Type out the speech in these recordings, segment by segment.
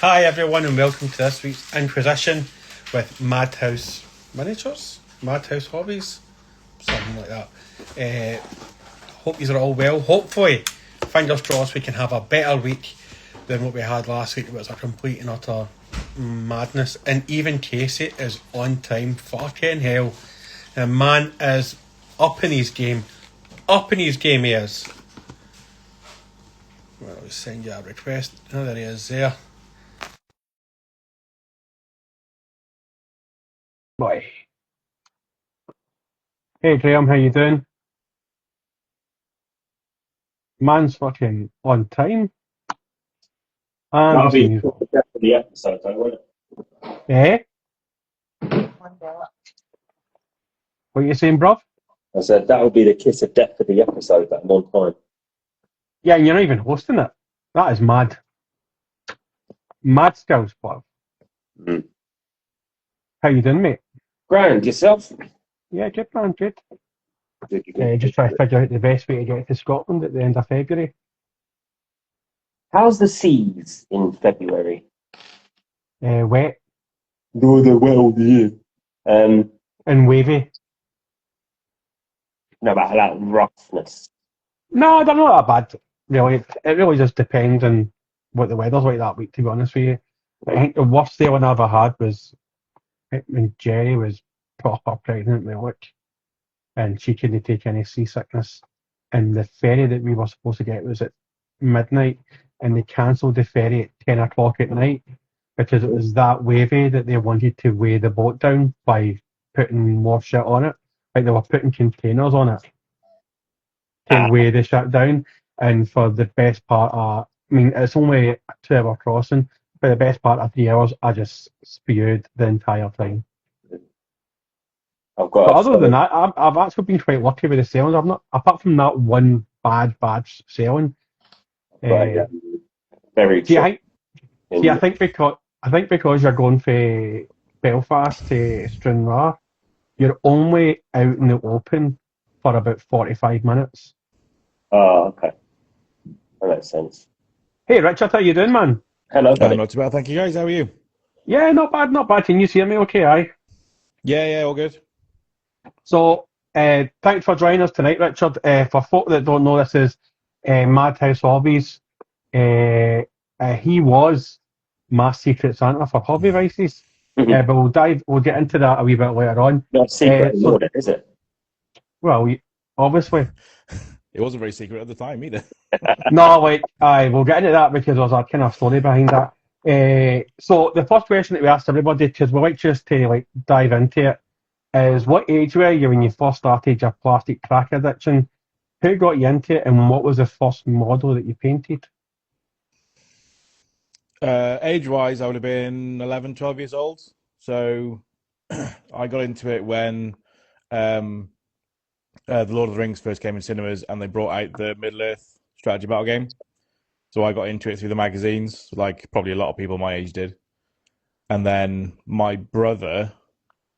Hi everyone and welcome to this week's Inquisition with Madhouse Miniatures? Madhouse Hobbies? Something like that. Hope you are all well. Hopefully, fingers crossed, we can have a better week than what we had last week. It was a complete and utter madness. And even Casey is on time. Fucking hell. The man is up in his game. Up in his game he is. Well, I'll send you a request. Oh, there he is there. Boy. Hey Graham, how you doing? Man's fucking on time. And That'll be he's the death of the episode, though, won't it? eh? What you saying, bruv? I said that'll be the kiss of death of the episode that I'm on time. Yeah, and you're not even hosting it. That is mad. Mad skills, bruv. Mm. How you doing, mate? Grand, yourself? Yeah, good man, good. Good. Just trying to figure out the best way to get to Scotland at the end of February. How's the seas in February? Wet No, they're wet all the year. and wavy. No, about that roughness. No, they're not that bad, really. It really just depends on what the weather's like that week, to be honest with you. I think the worst sailing I ever had was when Jerry was proper pregnant with Luke, and she couldn't take any seasickness. And the ferry that we were supposed to get was at midnight, and they cancelled the ferry at 10 o'clock at night because it was that wavy that they wanted to weigh the boat down by putting more shit on it. Like they were putting containers on it to weigh the shit down. And for the best part of, I mean, it's only a 2 hour crossing. For the best part of 3 hours, I just spewed the entire time. I've But got other than that, I've actually been quite lucky with the sailings. I've not, apart from that one bad sailing. very See, true. I think because you're going from Belfast to Stranraer, you're only out in the open for about 45 minutes. Oh, okay. That makes sense. Hey, Richard, how you doing, man? Hello, buddy. Not too bad, thank you guys. How are you? Yeah, not bad, not bad. Can you hear me okay, aye? Yeah, all good. So, thanks for joining us tonight, Richard. For folk that don't know, this is Madhouse Hobbies. He was my secret Santa for hobby vices. But we'll get into that a wee bit later on. Not secret anymore, is it? Well, obviously. It wasn't very secret at the time either. No, we'll get into that because there's a kind of story behind that. So the first question that we asked everybody, because we like just to dive into it, is what age were you when you first started your plastic crack addiction? Who got you into it, and what was the first model that you painted? Age-wise, I would have been 11, 12 years old. So I got into it when the Lord of the Rings first came in cinemas and they brought out the Middle-earth strategy battle game. So I got into it through the magazines, like probably a lot of people my age did. And then my brother,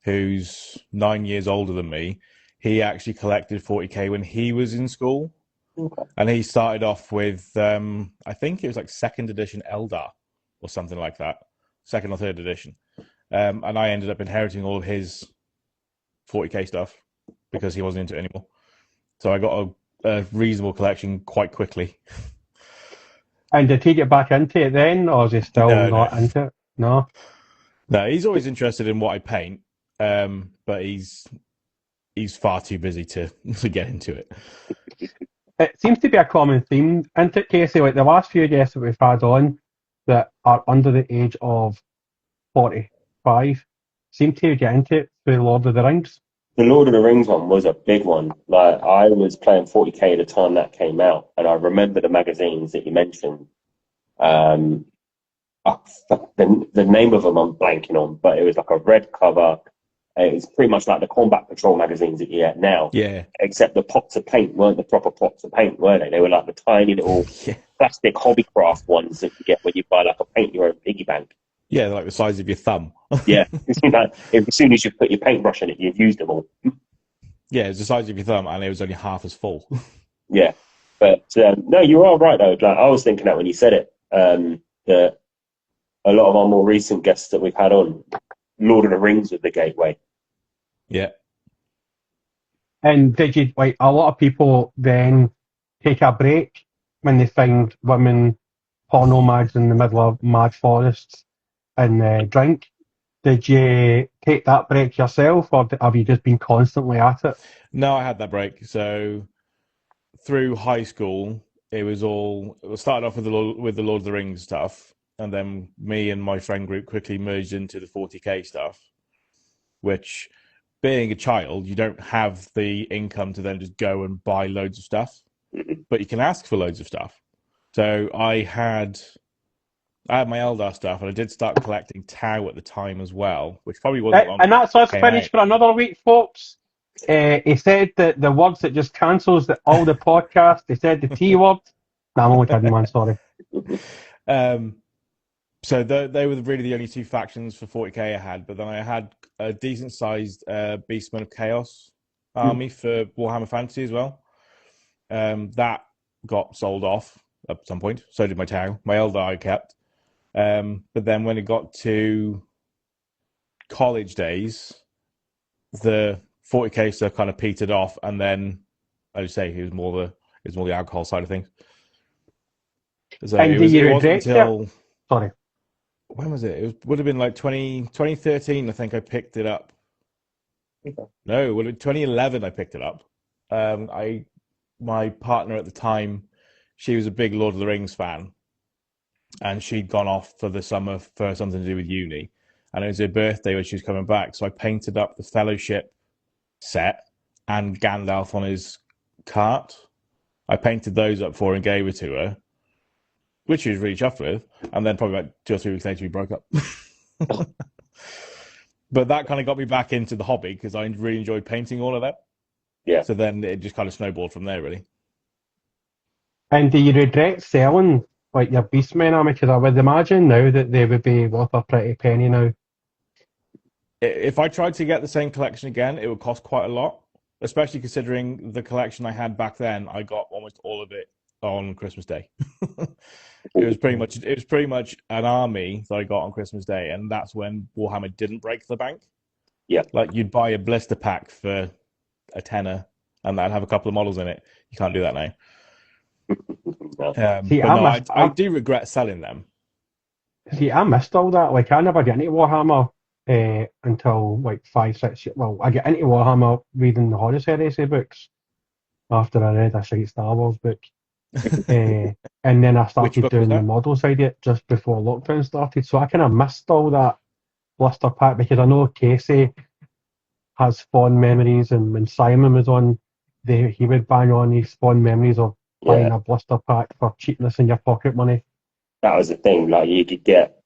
who's 9 years older than me, he actually collected 40k when he was in school. Okay. And he started off with, I think it was like second edition Eldar or something like that, second or third edition. And I ended up inheriting all of his 40k stuff because he wasn't into it anymore. So I got a reasonable collection quite quickly. And did he get back into it then, or is he still not into it? No? No, he's always interested in what I paint, but he's far too busy to get into it. It seems to be a common theme, isn't it, Casey? Like the last few guests that we've had on that are under the age of 45 seem to get into it through Lord of the Rings. The Lord of the Rings one was a big one. Like, I was playing 40k at the time that came out, and I remember the magazines that you mentioned. The name of them I'm blanking on, but it was like a red cover. It was pretty much like the Combat Patrol magazines that you get now. Yeah. Except the pots of paint weren't the proper pots of paint, were they? They were like the tiny little plastic hobbycraft ones that you get when you buy like a paint your own piggy bank. Yeah, they're like the size of your thumb. Yeah. As soon as you put your paintbrush in it, you've used them all. Yeah, it's the size of your thumb, and it was only half as full. Yeah. But no, you are right, though. Like, I was thinking that when you said it, that a lot of our more recent guests that we've had on, Lord of the Rings was the gateway. Yeah. And did you, like, a lot of people then take a break when they find women porno mags in the middle of mad forests and drink? Did you take that break yourself, or have you just been constantly at it? No, I had that break. So through high school, it started off with the Lord of the Rings stuff, and then me and my friend group quickly merged into the 40k stuff, which, being a child, you don't have the income to then just go and buy loads of stuff, but you can ask for loads of stuff. So I had my Eldar stuff, and I did start collecting Tau at the time as well, which probably wasn't long. And that's us came finished for another week, folks. He said that the words that just cancels all the podcasts. He said the T word. No, I'm only kidding, man. Sorry. So they were really the only two factions for 40k I had, but then I had a decent-sized Beastmen of Chaos army for Warhammer Fantasy as well. That got sold off at some point. So did my Tau. My Eldar I kept. But then when it got to college days, the 40k stuff kind of petered off, and then, as you say, it was more the alcohol side of things. So And it wasn't until it? Sorry. When was it? It would have been like 2013, I think I picked it up. Okay. No, 2011 I picked it up. My partner at the time, she was a big Lord of the Rings fan, and she'd gone off for the summer for something to do with uni, and it was her birthday when she was coming back, so I painted up the Fellowship set and Gandalf on his cart. I painted those up for her and gave it to her, which she was really chuffed with, and then probably about 2 or 3 weeks later we broke up. But that kind of got me back into the hobby because I really enjoyed painting all of that. Yeah. So then it just kind of snowballed from there, really. And do you regret selling like your Beastmen army? Because I would imagine now that they would be worth a pretty penny now. If I tried to get the same collection again, it would cost quite a lot, especially considering the collection I had back then. I got almost all of it on Christmas Day. It was pretty much an army that I got on Christmas Day, and that's when Warhammer didn't break the bank. Yeah, like you'd buy a blister pack for a tenner, and that'd have a couple of models in it. You can't do that now. No. See, but no, I do regret selling them. See, I missed all that. Like, I never get into Warhammer until like 5, 6 years. Well, I get into Warhammer reading the Horus Heresy books after I read a shite Star Wars book. And then I started doing the model side of it just before lockdown started. So I kind of missed all that blister pack because I know Casey has fond memories, and when Simon was on, he would bang on these fond memories of buying a blister pack for cheapness in your pocket money. That was the thing. Like, you could get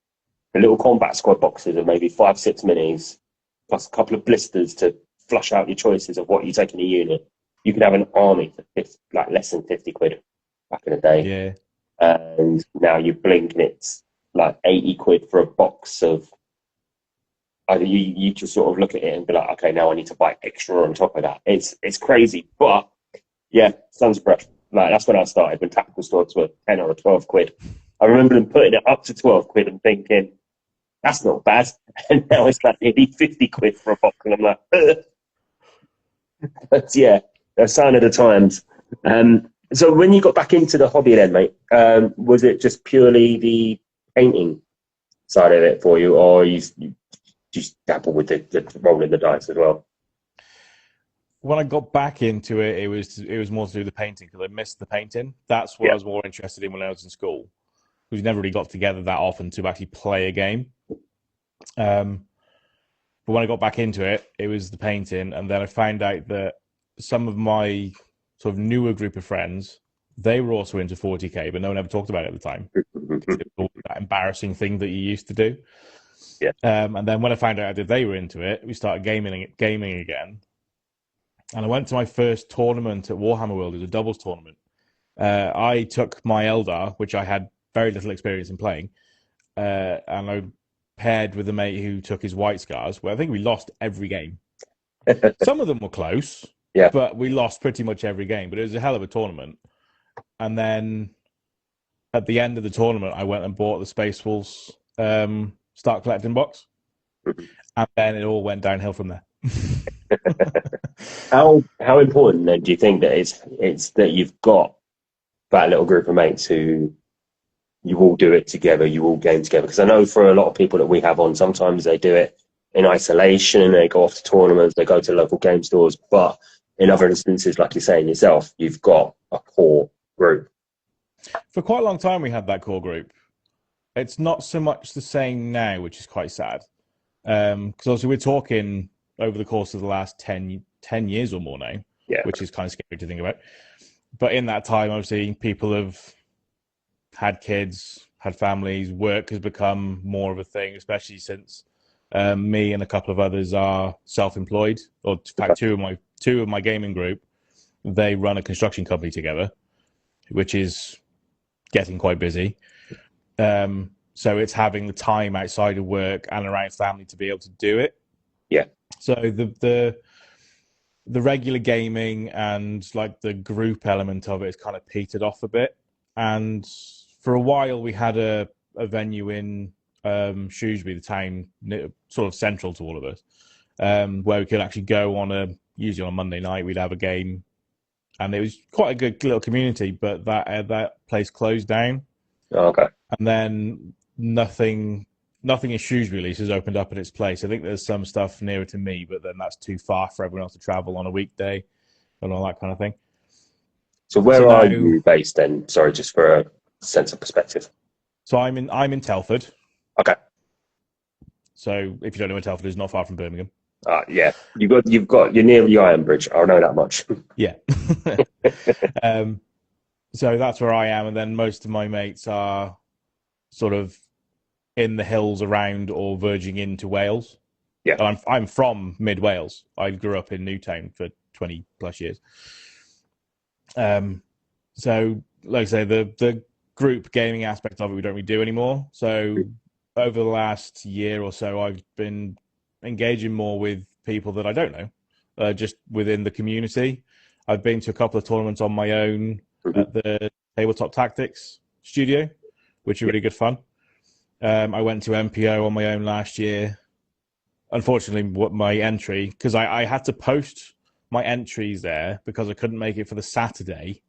the little combat squad boxes of maybe 5, 6 minis, plus a couple of blisters to flush out your choices of what you take in a unit. You could have an army for less than 50 quid back in the day. Yeah. And now you blink and it's like 80 quid for a box of. You just sort of look at it and be like, okay, now I need to buy extra on top of that. It's crazy, but yeah, Sons of Breath. Like, that's when I started, when tactical stores were 10 or 12 quid. I remember them putting it up to 12 quid and thinking, that's not bad. And now it's like nearly 50 quid for a box, and I'm like, ugh. But yeah, a sign of the times. So when you got back into the hobby then, mate, was it just purely the painting side of it for you, or you just dabble with the rolling the dice as well? When I got back into it, it was more to do with the painting because I missed the painting. That's what I was more interested in when I was in school. We never really got together that often to actually play a game. But when I got back into it, it was the painting, and then I found out that some of my sort of newer group of friends, they were also into 40k, but no one ever talked about it at the time. It was that embarrassing thing that you used to do. Yeah. And then when I found out that they were into it, we started gaming again. And I went to my first tournament at Warhammer World. It was a doubles tournament. I took my Eldar, which I had very little experience in playing, and I paired with a mate who took his White Scars, where I think we lost every game. Some of them were close, but we lost pretty much every game. But it was a hell of a tournament. And then at the end of the tournament, I went and bought the Space Wolves start collecting box, and then it all went downhill from there. How important then do you think that it's that you've got that little group of mates who you all do it together, you all game together? Because I know for a lot of people that we have on, sometimes they do it in isolation, they go off to tournaments, they go to local game stores, but in other instances, like you're saying yourself, you've got a core group. For quite a long time, we had that core group. It's not so much the same now, which is quite sad. Because obviously we're talking over the course of the last 10 years or more now, which is kind of scary to think about. But in that time, obviously, people have had kids, had families, work has become more of a thing, especially since me and a couple of others are self-employed. Or in fact, two of my gaming group, they run a construction company together, which is getting quite busy. So it's having the time outside of work and around family to be able to do it. Yeah. So the regular gaming and like the group element of it is kind of petered off a bit. And for a while we had a venue in Shrewsbury, the town sort of central to all of us, where we could actually go usually on a Monday night, we'd have a game. And it was quite a good little community, but that place closed down. Oh, okay. And then nothing in Shrewsbury has opened up in its place. I think there's some stuff nearer to me, but then that's too far for everyone else to travel on a weekday and all that kind of thing. So where are you based then? Sorry, just for a sense of perspective. So I'm in Telford. Okay. So if you don't know where Telford is, not far from Birmingham. Yeah, you're near the Iron Bridge. I know that much. Yeah. So that's where I am, and then most of my mates are sort of in the hills around or verging into Wales. Yeah. And I'm from mid Wales. I grew up in Newtown for 20 plus years. So like I say, the group gaming aspect of it we don't really do anymore. So over the last year or so, I've been engaging more with people that I don't know, just within the community. I've been to a couple of tournaments on my own at the Tabletop Tactics studio, which are really good fun. I went to MPO on my own last year. Unfortunately, my entry, because I had to post my entries there because I couldn't make it for the Saturday,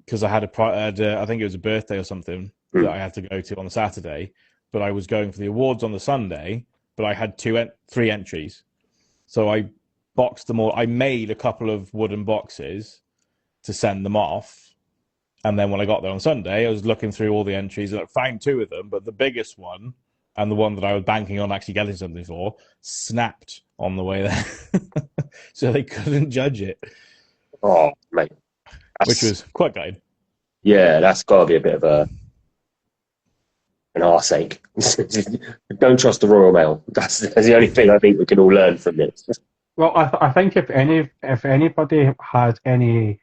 because I had I think it was a birthday or something that I had to go to on the Saturday, but I was going for the awards on the Sunday, but I had 3 entries. So I boxed them all. I made a couple of wooden boxes to send them off. And then when I got there on Sunday, I was looking through all the entries and I found 2 of them, but the biggest one and the one that I was banking on actually getting something for snapped on the way there. So they couldn't judge it. Oh, mate. Which was quite good. Yeah, that's got to be a bit of an arse ache. Don't trust the Royal Mail. That's the only thing I think we can all learn from this. Well, I think if anybody has any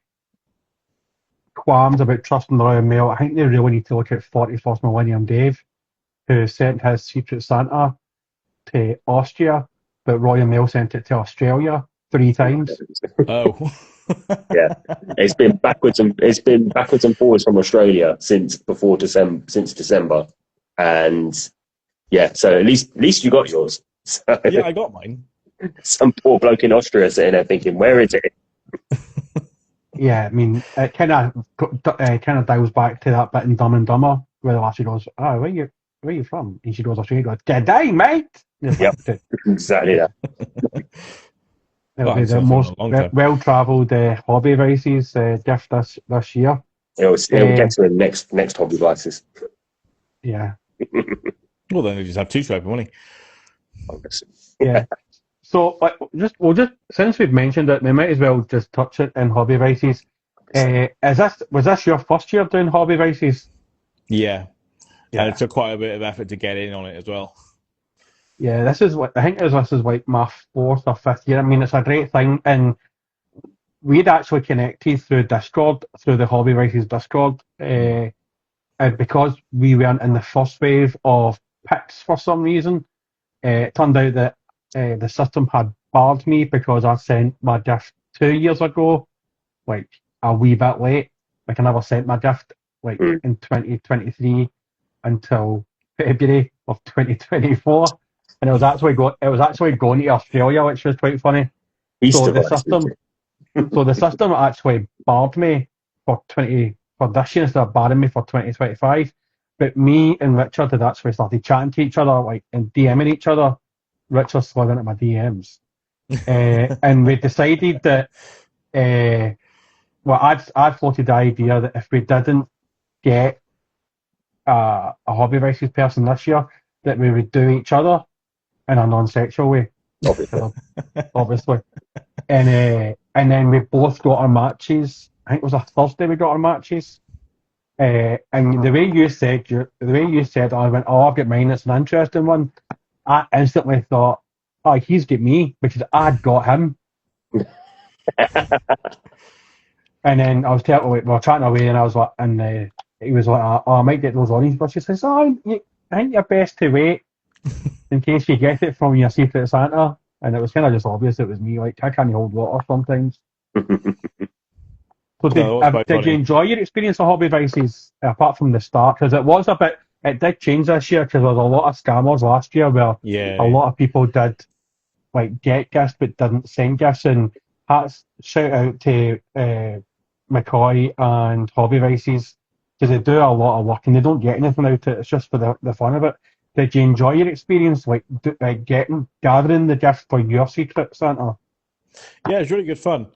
qualms about trusting the Royal Mail, I think they really need to look at 41st Millennium Dave, who sent his Secret Santa to Austria, but Royal Mail sent it to Australia 3 times. Oh. Yeah, it's been backwards and forwards from Australia since December, and yeah, so at least you got yours. So, yeah, I got mine. Some poor bloke in Austria sitting there thinking, where is it? Yeah, I mean, it kind of dials back to that bit in Dumb and Dumber where the lassie goes, "Oh, where are you from?" And she goes, "Australia." Goes, "G'day, mate." Yep, exactly that. It'll be the most well-travelled hobby races gift this year. It'll get to the next hobby races. Yeah. Well, then they just have 2 to open, won't he? Yeah. So, we'll just since we've mentioned it, we might as well just touch it in hobby races. Was this your first year doing hobby races? Yeah. And it took quite a bit of effort to get in on it as well. Yeah, this is like my 4th or 5th year. I mean, it's a great thing, and we'd actually connected through Discord, through the Hobby Races Discord, and because we weren't in the first wave of picks for some reason, it turned out that the system had barred me because I sent my gift 2 years ago, like a wee bit late. Like I never sent my gift in 2023 until February of 2024, and it was actually going to Australia, which was quite funny. So Easter the rice. system actually barred me for this year instead of barring me for 2025. But me and Richard had actually started chatting to each other, like and DMing each other. Richard slid into my DMs, and we decided that. Well, I'd floated the idea that if we didn't get a hobby vices person this year, that we would do each other in a non-sexual way, obviously. And then we both got our matches. I think it was a Thursday we got our matches. And the way you said, I went, oh, I've got mine. It's an interesting one. I instantly thought, oh, he's got me because I'd got him. And then I was we were chatting away, and I was like, and he was like, oh, I might get those on his, but she says, oh, I think you're best to wait in case you get it from your Secret Santa. And it was kind of just obvious it was me. Like, I can't hold water sometimes. So did you enjoy your experience of Hobby Vices apart from the start? Because it did change this year because there was a lot of scammers last year where a lot of people did like get gifts but didn't send gifts. And shout out to McCoy and Hobby Vices because they do a lot of work and they don't get anything out of it. It's just for the fun of it. Did you enjoy your experience, like gathering the gifts for your Secret Santa? Yeah, it was really good fun.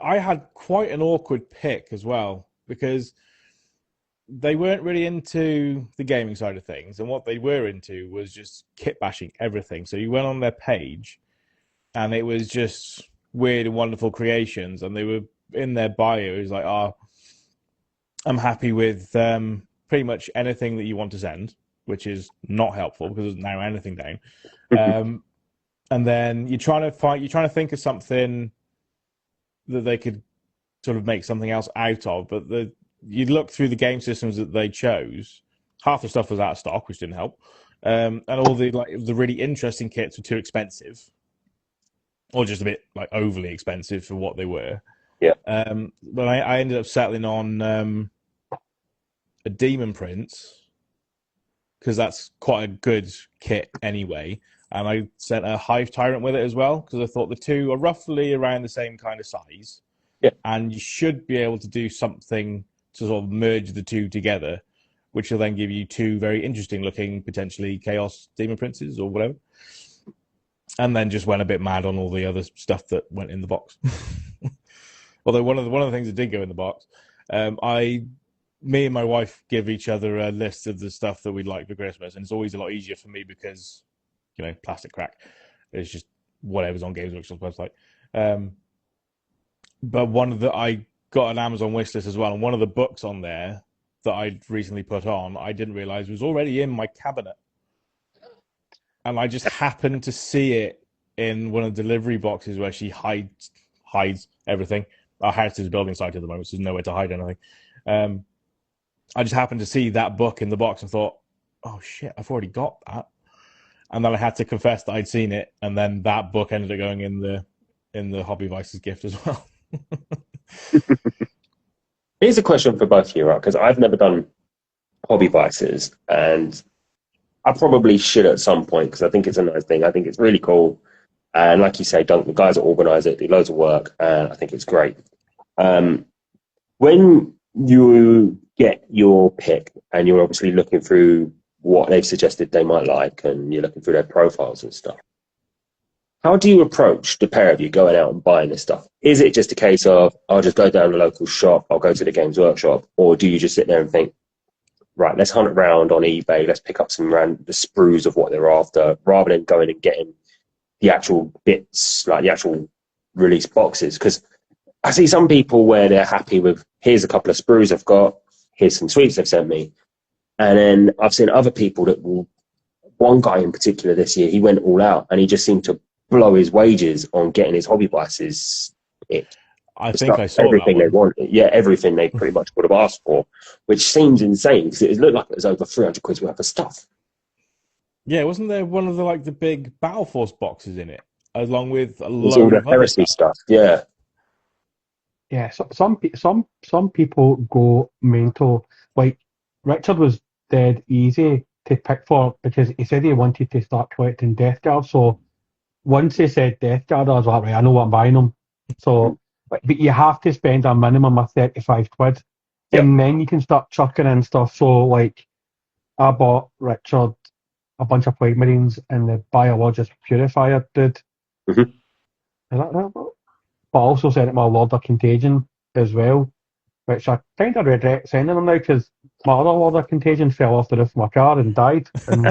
I had quite an awkward pick as well because they weren't really into the gaming side of things, and what they were into was just kit bashing everything. So you went on their page, and it was just weird and wonderful creations, and they were in their bio. It was like, "Oh, I'm happy with pretty much anything that you want to send," which is not helpful because there's now anything down. And then you're trying to think of something that they could sort of make something else out of, but you look through the game systems that they chose, half the stuff was out of stock, which didn't help, and all the really interesting kits were too expensive, or just a bit like overly expensive for what they were. Yeah. But I ended up settling on a Demon Prince because that's quite a good kit anyway. And I sent a Hive Tyrant with it as well, because I thought the two are roughly around the same kind of size. Yeah. And you should be able to do something to sort of merge the two together, which will then give you two very interesting looking, potentially Chaos Demon Princes or whatever. And then just went a bit mad on all the other stuff that went in the box. Although one of the things that did go in the box, me and my wife give each other a list of the stuff that we'd like for Christmas, and it's always a lot easier for me because, you know, plastic crack. It's just whatever's on Games Workshop's website. But I got an Amazon wishlist as well, and one of the books on there that I'd recently put on, I didn't realize was already in my cabinet. And I just happened to see it in one of the delivery boxes where she hides everything. Our house is a building site at the moment, so there's nowhere to hide anything. I just happened to see that book in the box and thought, oh shit, I've already got that. And then I had to confess that I'd seen it, and then that book ended up going in the Hobby Vices gift as well. Here's a question for both of you, right? Because I've never done Hobby Vices, and I probably should at some point because I think it's a nice thing. I think it's really cool. And like you say, Dunk, the guys that organise it do loads of work, and I think it's great. When you get your pick and you're obviously looking through what they've suggested they might like, and you're looking through their profiles and stuff, how do you approach the pair of you going out and buying this stuff? Is it just a case of, I'll just go down to the local shop, I'll go to the Games Workshop, or do you just sit there and think, right, let's hunt around on eBay, let's pick up the sprues of what they're after, rather than going and getting the actual bits, like the actual release boxes? Because I see some people where they're happy with, here's a couple of sprues I've got, here's some sweets they've sent me. And then I've seen other people that will, one guy in particular this year, he went all out and he just seemed to blow his wages on getting his Hobby Vices. I think I saw everything that they wanted. Yeah, everything they pretty much would have asked for, which seems insane because it looked like it was over 300 quid worth of stuff. Yeah, wasn't there one of the big Battle Force boxes in it, along with a There's load all the of other heresy stuff. Yeah. Yeah, so some people go mental. Like Richard was dead easy to pick for because he said he wanted to start collecting Death Guards. So once he said Death Guard, I was like, right, I know what I'm buying them. So, but you have to spend a minimum of 35 quid. Yep. And then you can start chucking in stuff. So, like, I bought Richard a bunch of Plague Marines and the Biologist Purifier dude. Mhm. Is that right? But I also sent him a Lord of Contagion as well, which I kind of regret sending him now because my other Lord of Contagion fell off the roof of my car and died. And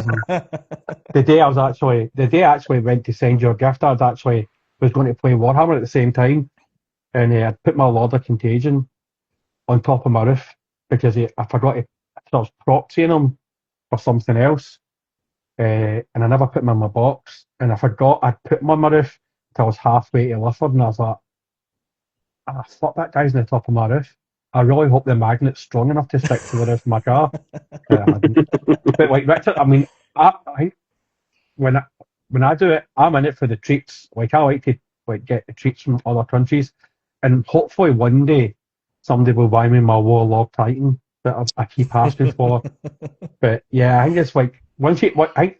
the day I actually went to send your gift, I was going to play Warhammer at the same time, and I'd put my Lord of Contagion on top of my roof because I forgot to, I was proxying him for something else, and I never put him in my box, and I forgot I'd put him on my roof till I was halfway to Lifford, and I was like, ah, fuck, that guy's on the top of my roof. I really hope the magnet's strong enough to stick to the roof of my car. I hadn't. But like Richard, I mean, I think when I do it, I'm in it for the treats. Like I like to like get the treats from other countries, and hopefully one day somebody will buy me my Warlord Titan that I keep asking for. But yeah, I think it's like once you what I think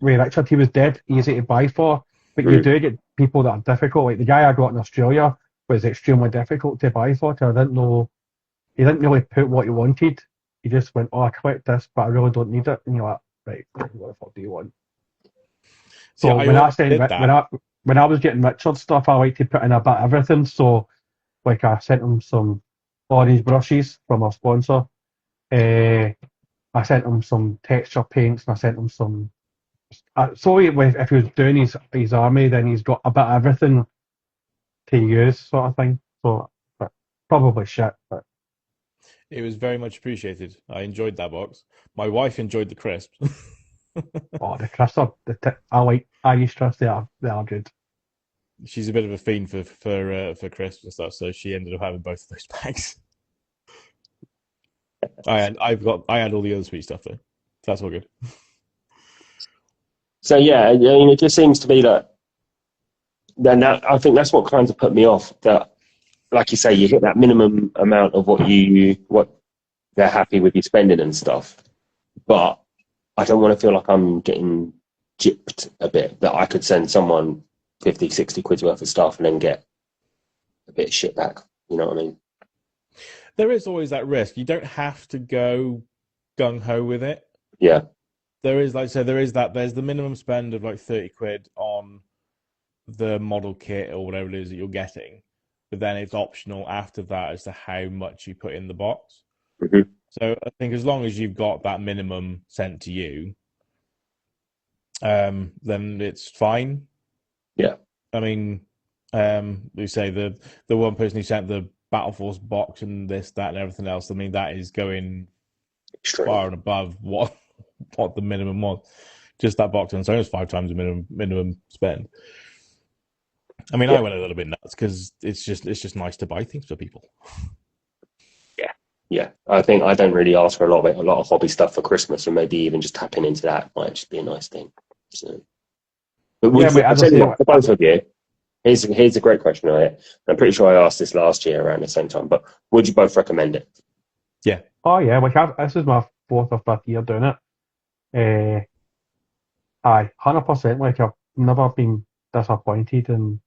Ray Richard, he was dead easy to buy for, but you do get people that are difficult. Like the guy I got in Australia was extremely difficult to buy for because I didn't know he didn't really put what he wanted. He just went, "Oh, I collect this, but I really don't need it." And you're like, "Right, what the fuck do you want?" See, So I when I always said did that. when I was getting Richard stuff, I like to put in a bit of everything. So like I sent him some orange brushes from our sponsor. I sent him some texture paints, and I sent him some. So if he was doing his army, then he's got a bit of everything to use, sort of thing. So but probably shit, but It was very much appreciated. I enjoyed that box. My wife enjoyed the crisps. oh, the crisps are I like Irish crisps. They are good. She's a bit of a fiend for crisps and stuff, so she ended up having both of those bags. I had all the other sweet stuff though. So that's all good. So yeah, I mean, it just seems to be that. Then I think that's what kind of put me off. That, like you say, you hit that minimum amount of what they're happy with you spending and stuff, but I don't want to feel like I'm getting gypped a bit. That I could send someone 50, 60 quid's worth of stuff and then get a bit of shit back. You know what I mean? There is always that risk. You don't have to go gung ho with it. Yeah. There is, like I said, there's the minimum spend of like 30 quid on the model kit or whatever it is that you're getting, but then it's optional after that as to how much you put in the box. Mm-hmm. So I think as long as you've got that minimum sent to you, then it's fine. Yeah. I mean, we say the one person who sent the Battle Force box and this, that, and everything else. I mean, that is going Extreme. far and above what the minimum was. Just that box, and so it's 5 times the minimum spend. I mean, I went a little bit nuts because it's just nice to buy things for people. Yeah. I think I don't really ask for a lot of hobby stuff for Christmas, and maybe even just tapping into that might just be a nice thing. So, but as I say, for both of you, here's a great question. Right? I'm pretty sure I asked this last year around the same time, but would you both recommend it? Yeah. Oh yeah, like this is my 4th or 5th year doing it. Aye, 100%. Like I've never been disappointed, and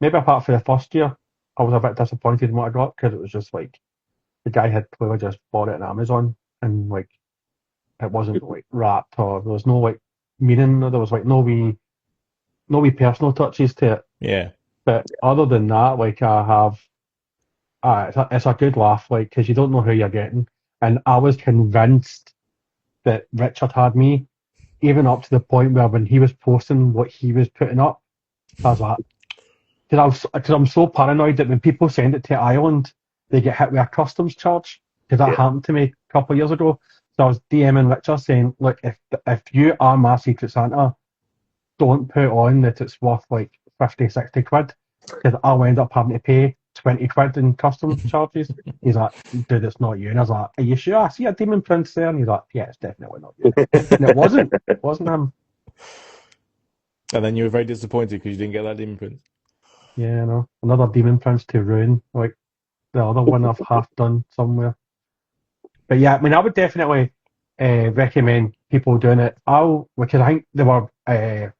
maybe apart from the first year, I was a bit disappointed in what I got because it was just like the guy had clearly just bought it on Amazon, and like it wasn't like wrapped or there was no like meaning. There was like no wee personal touches to it. Yeah. But other than that, like I have, it's a good laugh, like because you don't know who you're getting, and I was convinced that Richard had me, even up to the point where when he was posting what he was putting up, I was like, because I'm so paranoid that when people send it to Ireland, they get hit with a customs charge. Because that happened to me a couple of years ago. So I was DMing Richard saying, look, if you are my Secret Santa, don't put on that it's worth like 50, 60 quid, because I'll end up having to pay 20 quid in customs charges. He's like, dude, it's not you. And I was like, are you sure? I see a Demon Prince there. And he's like, yeah, it's definitely not you. And it wasn't. It wasn't him. And then you were very disappointed because you didn't get that Demon Prince. Yeah, no. Another Demon Prince to ruin, like the other one I've half done somewhere. But yeah, I mean, I would definitely recommend people doing it. Because I think they were, I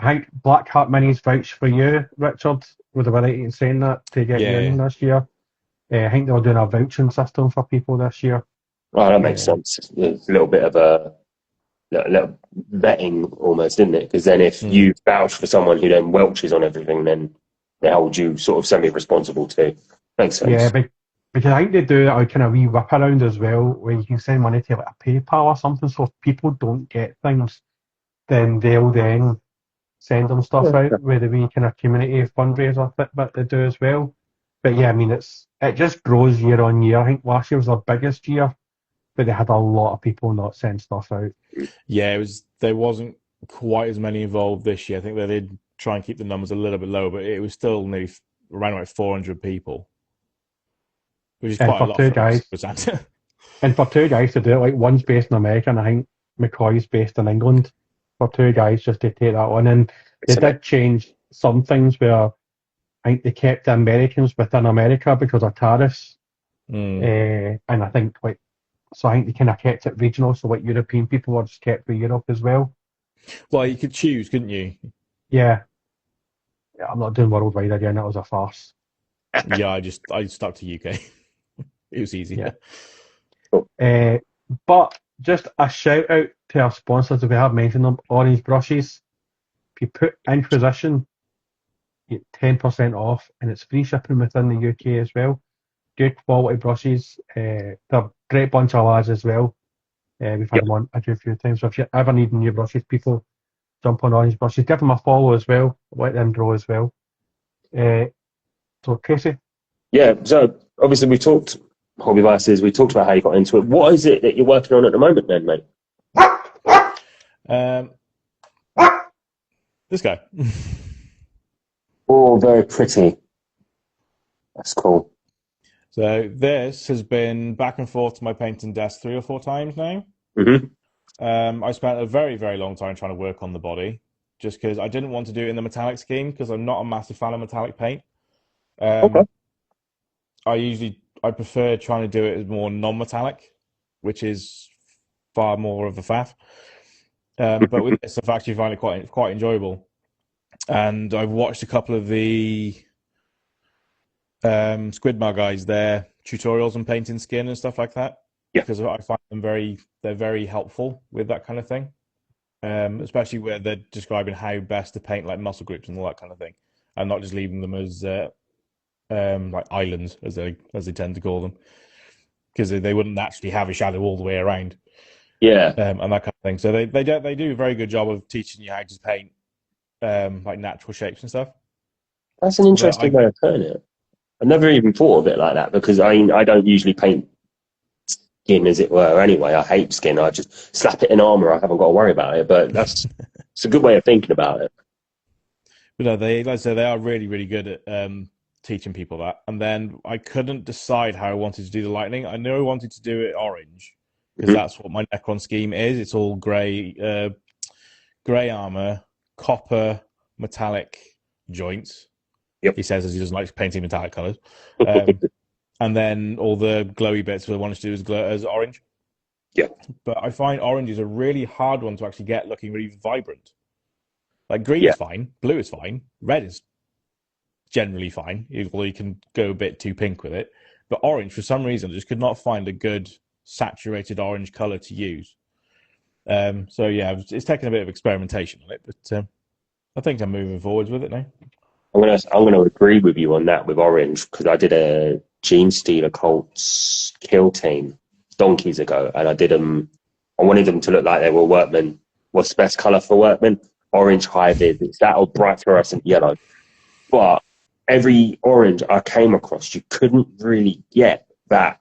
think Black Hat Minis vouched for you, Richard. Would have been right in saying that to get you Yeah. in this year. I think they were doing a vouching system for people this year. Oh, that makes Uh, sense. It's a little bit of a little vetting almost, isn't it? Because then if Mm. you vouch for someone who then welches on everything, then they hold you sort of semi-responsible too. Makes yeah, sense. because I think they do a kind of wee whip around as well, where you can send money to like a PayPal or something. So if people don't get things, then they'll then send them stuff Yeah. out with the wee kind of community fundraiser bit they do as well. But yeah, I mean, it just grows year on year. I think last year was their biggest year, but they had a lot of people not send stuff out. Yeah, there wasn't quite as many involved this year. I think they did try and keep the numbers a little bit low, but it was still nearly around about 400 people, which is And quite a for lot two for guys, 6%. and for two guys to do it, like one's based in America, and I think McCoy's based in England. For two guys just to take that on, and they It's amazing. did change some things where I think they kept the Americans within America because of tariffs, Mm. and I think like so I think they kind of kept it regional, so like European people were just kept for Europe as well. Well, you could choose, couldn't you? Yeah, I'm not doing worldwide again. That was a farce. Yeah, I stuck to UK. It was Yeah. easier. Cool. But just a shout out to our sponsors, if we have mentioned them, Orange Brushes. If you put Inquisition, you get 10% off, and it's free shipping within the UK as well. Good quality brushes. They're a great bunch of lads as well. We've had Yep. them on a few times. So if you ever need new brushes, people jump on Orange Brushes. Give them a follow as well. Let them grow as well. So Casey, Yeah. So obviously we talked hobby vices. We talked about how you got into it. What is it that you're working on at the moment, then, mate? Um, this guy. Oh, very pretty. That's cool. So this has been back and forth to my painting desk 3 or 4 times now. Hmm. I spent a very, very long time trying to work on the body, just because I didn't want to do it in the metallic scheme, because I'm not a massive fan of metallic paint. Okay. I prefer trying to do it as more non-metallic, which is far more of a faff. But with this, I've actually found it quite enjoyable. And I've watched a couple of the Squidmar guys, their tutorials on painting skin and stuff like that, Yeah. because I find they're very helpful with that kind of thing. Especially where they're describing how best to paint like muscle groups and all that kind of thing, and not just leaving them as like islands as they tend to call them, because they wouldn't actually have a shadow all the way around, Yeah. and that kind of thing. So they do a very good job of teaching you how to paint like natural shapes and stuff. That's an But interesting way of putting it. I never even thought of it like that because I don't usually paint skin, as it were. Anyway, I hate skin. I just slap it in armor. I haven't got to worry about it. But it's a good way of thinking about it. But no, like I say, they are really, really good at teaching people that. And then I couldn't decide how I wanted to do the lightning. I knew I wanted to do it orange because Mhm. that's what my Necron scheme is. It's all grey armor, copper, metallic joints. Yep. He says as he doesn't like painting metallic colors. And then all the glowy bits I wanted to do as orange. Yeah. But I find orange is a really hard one to actually get looking really vibrant. Like green Yeah. is fine, blue is fine, red is generally fine, although you can go a bit too pink with it. But orange, for some reason, I just could not find a good saturated orange color to use. So yeah, it's taken a bit of experimentation on it, but I think I'm moving forwards with it now. I'm gonna agree with you on that with orange because I did a Gene Stealer Colts kill team donkeys ago, and I did them. I wanted them to look like they were workmen. What's the best color for workmen? Orange high vis. It's that or bright fluorescent yellow. But every orange I came across, you couldn't really get that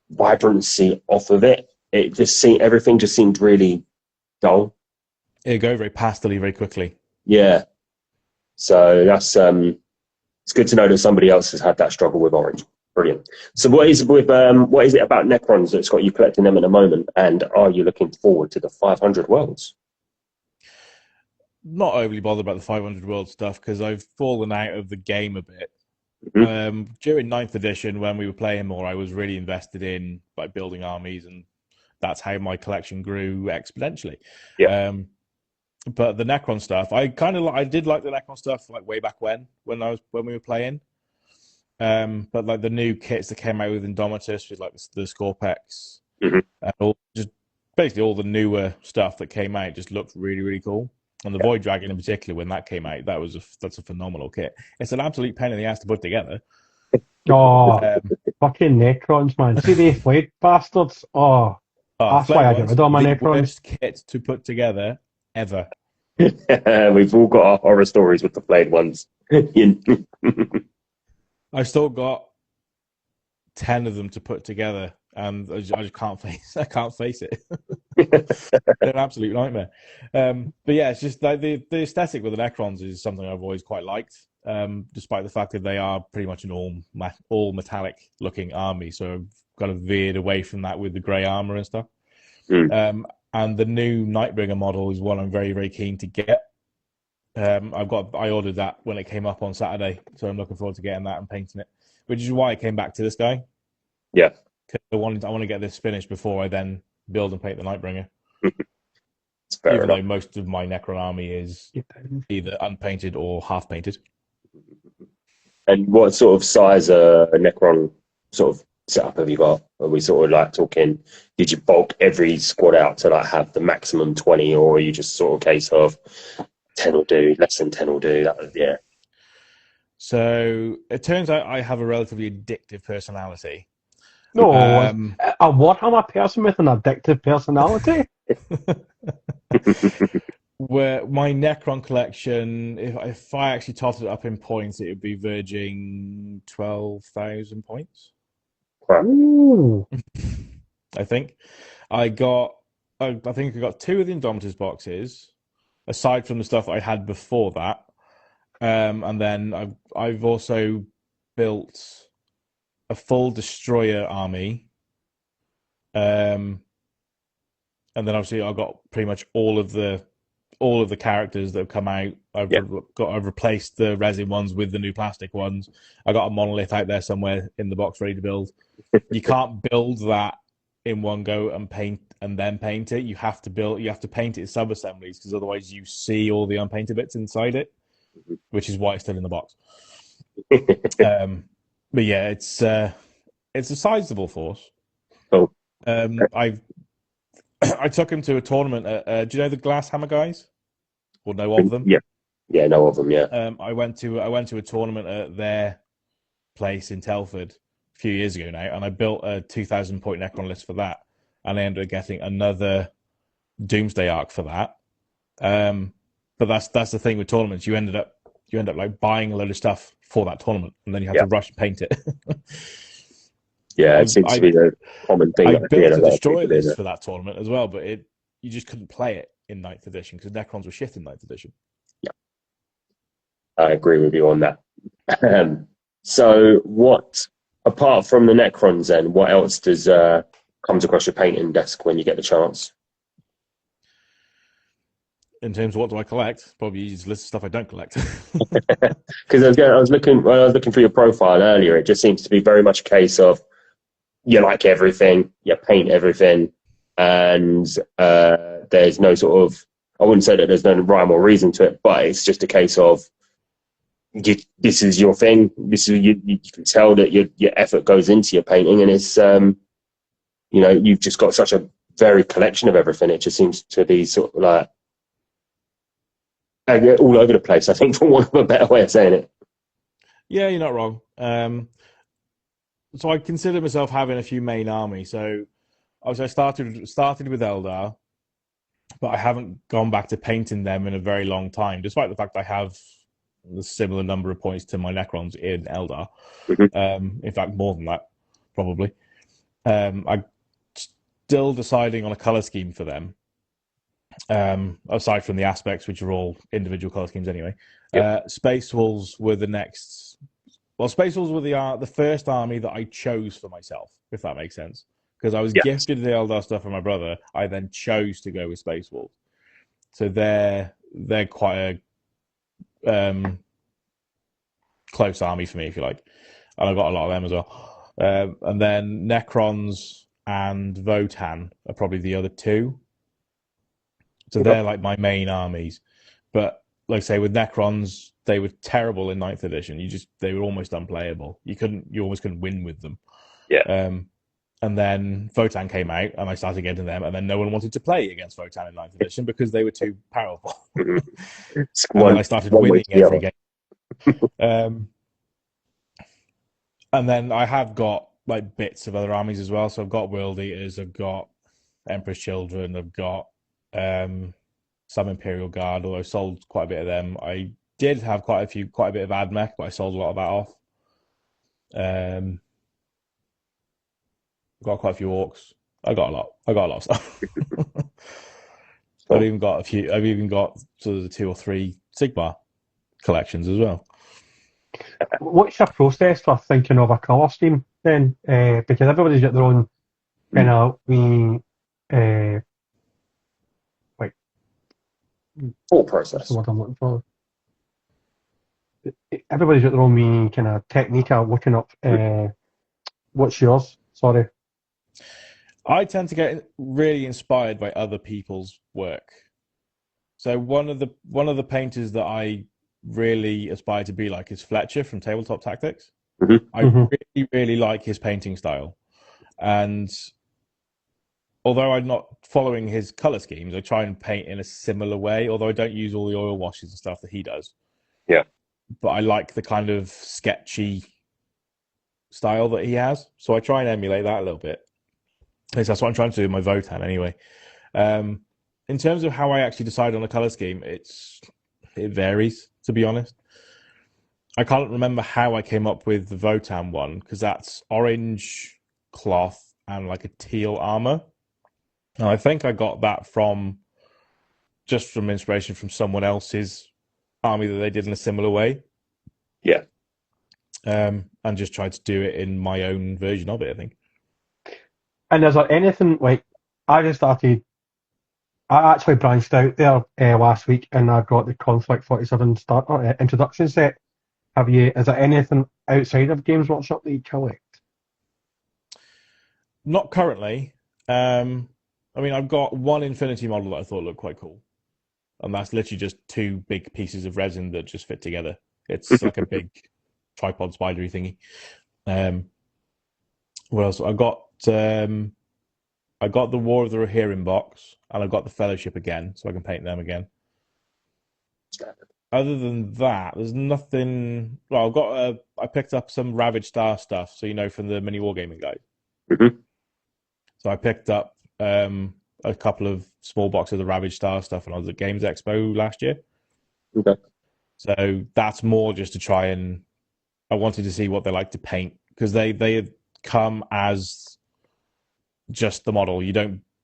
vibrancy off of it. It just seemed everything just seemed really dull. It'll go very pastely very quickly. Yeah. So that's it's good to know that somebody else has had that struggle with orange. Brilliant. So what is it about Necrons that's got you collecting them at the moment? And are you looking forward to the 500 worlds? Not overly bothered about the 500 world stuff because I've fallen out of the game a bit. During 9th edition, when we were playing more, I was really invested in like building armies, and that's how my collection grew exponentially. Yeah. But the Necron stuff, I did like the Necron stuff like way back when we were playing. But like the new kits that came out with Indomitus, with like the Scorpex, and just basically all the newer stuff that came out just looked really, really cool. And the Void Dragon in particular, when that came out, that's a phenomenal kit. It's an absolute pain in the ass to put together. Oh, fucking Necrons, man. See these blade bastards? Oh, that's why I get rid of all my the Necrons. worst kit to put together ever. We've all got our horror stories with the flayed ones. I still got 10 of them to put together, and I just can't face. I can't face it. It's an absolute nightmare. But yeah, it's just like the aesthetic with the Necrons is something I've always quite liked, despite the fact that they are pretty much an all metallic looking army. So I've kind of veered away from that with the grey armor and stuff. And the new Nightbringer model is one I'm very, very keen to get. I ordered that when it came up on Saturday, so I'm looking forward to getting that and painting it. Which is why I came back to this guy. Yeah, I want to get this finished before I then build and paint the Nightbringer. Even though most of my Necron army is either unpainted or half painted. And what sort of size a Necron sort of setup have you got? Are we sort of like talking? Did you bulk every squad out to like have the maximum 20, or are you just sort of case of 10 will do, less than 10 will do? Yeah. So it turns out I have a relatively addictive personality. No, a Warhammer person with an addictive personality? Where my Necron collection, if I actually totted it up in points, it would be verging 12,000 points. Ooh. I think. I think I got 2 of the Indomitus boxes, aside from the stuff I had before that. And then I've also built a full destroyer army. And then obviously I've got pretty much all of the characters that have come out. I've replaced the resin ones with the new plastic ones. I got a monolith out there somewhere in the box ready to build. You can't build that in one go and paint it. You have to paint it in sub assemblies, because otherwise you see all the unpainted bits inside it, which is why it's still in the box. But yeah, it's a sizable force. Oh. I took him to a tournament. Do you know the Glasshammer guys? Or know of them? Yeah, know of them. Yeah. I went to a tournament at their place in Telford a few years ago now, and I built a 2,000 point Necron list for that, and I ended up getting another Doomsday Arc for that. But that's the thing with tournaments. You end up like buying a load of stuff for that tournament, and then you have to rush and paint it. Yeah, it seems to be a common thing. I built a destroyer list for that tournament as well, but you just couldn't play it in 9th edition because Necrons were shit in 9th edition. Yeah, I agree with you on that. So, what apart from the Necrons, then what else does comes across your painting desk when you get the chance? In terms of what do I collect, probably just a list of stuff I don't collect. Because I was looking through your profile earlier. It just seems to be very much a case of you like everything, you paint everything, and there's no sort of, I wouldn't say that there's no rhyme or reason to it, but it's just a case of this is your thing. This is you can tell that your effort goes into your painting, and it's you've just got such a varied collection of everything. It just seems to be sort of like all over the place, I think, for want of a better way of saying it. Yeah, you're not wrong. So I consider myself having a few main armies. So obviously I started with Eldar, but I haven't gone back to painting them in a very long time, despite the fact I have a similar number of points to my Necrons in Eldar. In fact, more than that, probably. I'm still deciding on a color scheme for them. Aside from the aspects, which are all individual color schemes anyway. Space Wolves were the next. Well, Space Wolves were the first army that I chose for myself, if that makes sense. Because I was gifted the Eldar stuff from my brother, I then chose to go with Space Wolves. So they're quite close army for me, if you like. And I've got a lot of them as well. And then Necrons and Votan are probably the other two. So they're like my main armies. But like I say, with Necrons, they were terrible in 9th edition. They were almost unplayable. You almost couldn't win with them. Yeah. And then Votan came out, and I started getting them, and then no one wanted to play against Votan in 9th edition because they were too powerful. And then I started winning every game. And then I have got like bits of other armies as well. So I've got World Eaters, I've got Emperor's Children, I've got some Imperial Guard, although I sold quite a bit of them. I did have quite a bit of AdMech, but I sold a lot of that off. Got quite a few orcs. I got a lot of stuff. I've even got sort of the 2 or 3 Sigmar collections as well. What's your process for thinking of a colour scheme then? Because everybody's got their own kind of like full process. That's what I'm looking for. Everybody's got their own wee kind of technique of looking up. What's yours? Sorry. I tend to get really inspired by other people's work. So one of the painters that I really aspire to be like is Fletcher from Tabletop Tactics. I really, really like his painting style. And although I'm not following his color schemes, I try and paint in a similar way, although I don't use all the oil washes and stuff that he does. Yeah. But I like the kind of sketchy style that he has. So I try and emulate that a little bit. That's what I'm trying to do with my Votan anyway. In terms of how I actually decide on a color scheme, it varies, to be honest. I can't remember how I came up with the Votan one, because that's orange cloth and like a teal armor. And I think I got that from inspiration from someone else's army that they did in a similar way. Yeah. And just tried to do it in my own version of it, I think. And is there anything like I actually branched out there last week, and I got the Conflict 47 introduction set. Is there anything outside of Games Workshop that you collect? Not currently. I mean, I've got one Infinity model that I thought looked quite cool, and that's literally just 2 big pieces of resin that just fit together. It's like a big tripod spidery thingy. What else? I got the War of the Rohirrim box, and I've got the Fellowship again, so I can paint them again. Other than that, there's nothing. Well, I picked up some Ravaged Star stuff, so from the mini wargaming guide. So I picked up a couple of small boxes of Ravaged Star stuff when I was at Games Expo last year. Okay. So that's more just to try and I wanted to see what they like to paint, because they come as just the model.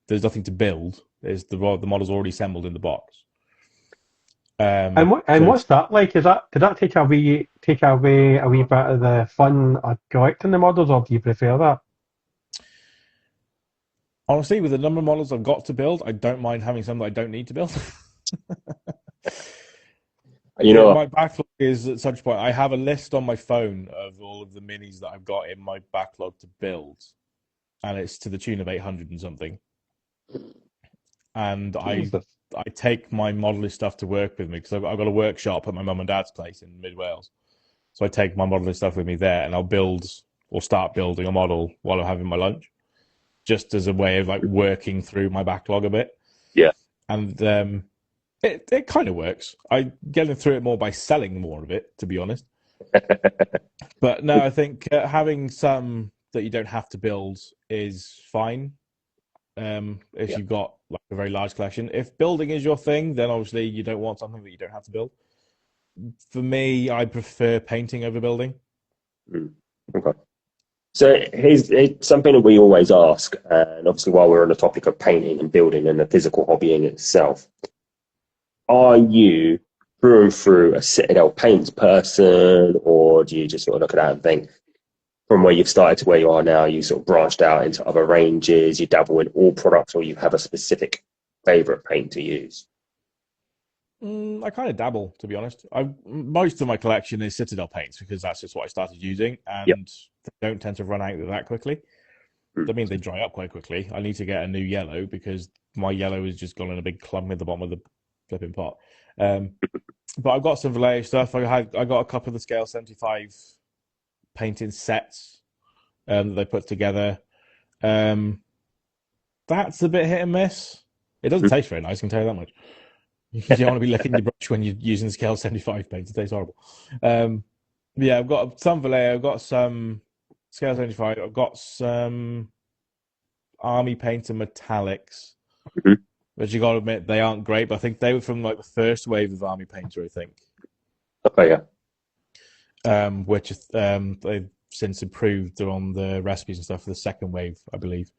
There's nothing to build. The model's already assembled in the box. What's that like? Did that take away a wee bit of the fun of collecting the models, or do you prefer that? Honestly, with the number of models I've got to build, I don't mind having some that I don't need to build. My backlog is at such a point. I have a list on my phone of all of the minis that I've got in my backlog to build, and it's to the tune of 800 and something. And I take my modelist stuff to work with me, because I've got a workshop at my mum and dad's place in mid Wales. So I take my modelist stuff with me there, and I'll start building a model while I'm having my lunch, just as a way of like working through my backlog a bit. Yeah. And it kind of works. I getting through it more by selling more of it, to be honest. But no, I think having some that you don't have to build is fine. If you've got like a very large collection. If building is your thing, then obviously you don't want something that you don't have to build. For me, I prefer painting over building. Okay. So here's something that we always ask, and obviously while we're on the topic of painting and building and the physical hobbying itself, are you through and through a Citadel paints person, or do you just sort of look at that and think, from where you've started to where you are now, you sort of branched out into other ranges, you dabble in all products, or you have a specific favourite paint to use? I kind of dabble, to be honest. Most of my collection is Citadel paints because that's just what I started using, Yep. and they don't tend to run out that quickly. I mean, they dry up quite quickly. I need to get a new yellow because my yellow has just gone in a big clump at the bottom of the flipping pot. But I've got some Vallejo stuff. I got a couple of the Scale 75 painting sets that they put together. That's a bit hit and miss. It doesn't taste very nice, I can tell you that much. You don't want to be licking your brush when you're using Scale 75 paint. It tastes horrible. Yeah, I've got some Vallejo. I've got some Scale 75. I've got some Army Painter metallics, which you got to admit they aren't great. But I think they were from like the first wave of Army Painter. I think. Oh yeah. Which they've since improved on the recipes and stuff for the second wave, I believe.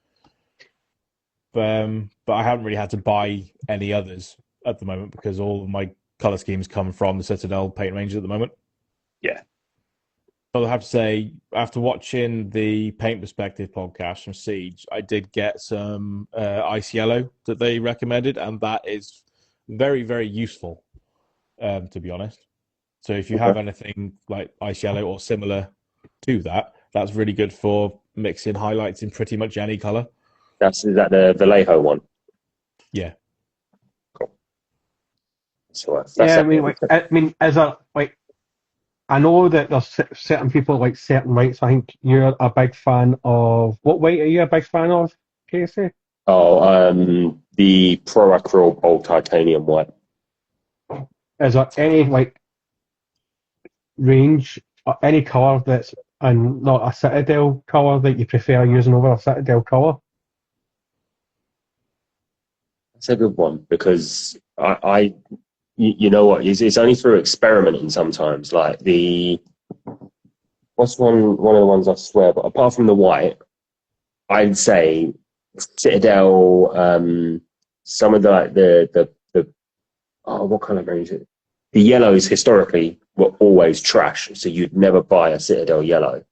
But I haven't really had to buy any others at the moment because all of my color schemes come from the Citadel paint range at the moment. Yeah. But I have to say, after watching the Paint Perspective podcast from Siege, I did get some ice yellow that they recommended, and that is very, very useful, to be honest. So if you have anything like ice yellow or similar to that, that's really good for mixing highlights in pretty much any color. Is that the Vallejo one? Yeah. Cool. So I mean, as a like, I know that there's certain people like certain whites. I think you're a big fan of what white are you a big fan of, Casey? Oh, the Pro Acryl Bold Titanium white. Is there any like range or any colour that's and not a Citadel colour that you prefer using over a Citadel colour? That's a good one because you know what? It's only through experimenting sometimes. Like what's one of the ones I swear, but apart from the white, I'd say Citadel. Some of the what kind of range is it? The yellows historically were always trash, so you'd never buy a Citadel yellow.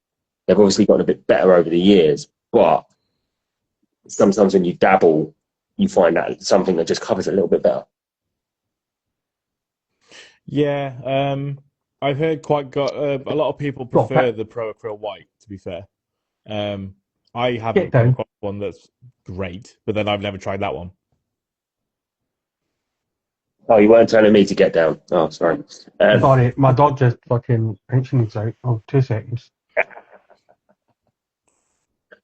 They've obviously gotten a bit better over the years, but sometimes when you dabble, you find that something that just covers it a little bit better. Yeah, I've heard a lot of people prefer the Pro Acryl white, to be fair. I haven't come across one that's great, but then I've never tried that one. Oh, you weren't telling me to get down. Oh, sorry. Sorry, my dog just fucking needs out. Oh, 2 seconds.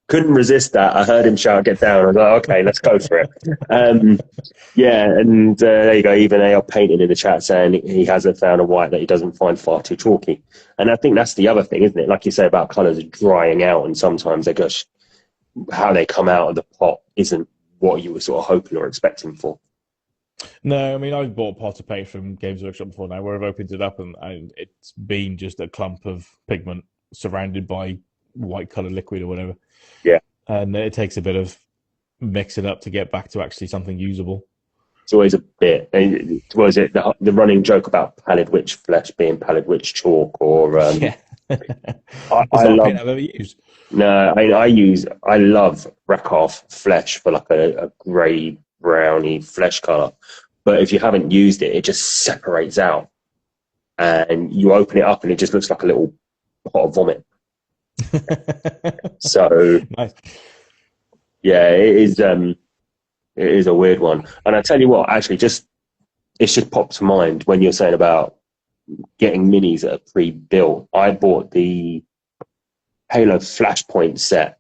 Couldn't resist that. I heard him shout, "Get down!" I was like, "Okay, let's go for it." Yeah, and there you go. Even AL Painting in the chat saying he hasn't found a white that he doesn't find far too chalky. And I think that's the other thing, isn't it? Like you say about colours drying out, and sometimes they just how they come out of the pot isn't what you were sort of hoping or expecting for. No, I mean, I've bought potter paint from Games Workshop before now where I've opened it up and it's been just a clump of pigment surrounded by white coloured liquid or whatever. Yeah. And it takes a bit of mixing up to get back to actually something usable. It's always a bit. Was it the running joke about pallid witch flesh being pallid witch chalk or? Yeah. I love. Paint I've ever used. No, I love Rakoff flesh for like a grey browny flesh colour, but if you haven't used it, it just separates out, and you open it up and it just looks like a little pot of vomit. So nice. Yeah, it is a weird one. And I tell you what, actually, it should pop to mind when you're saying about getting minis that are pre-built. I bought the Halo Flashpoint set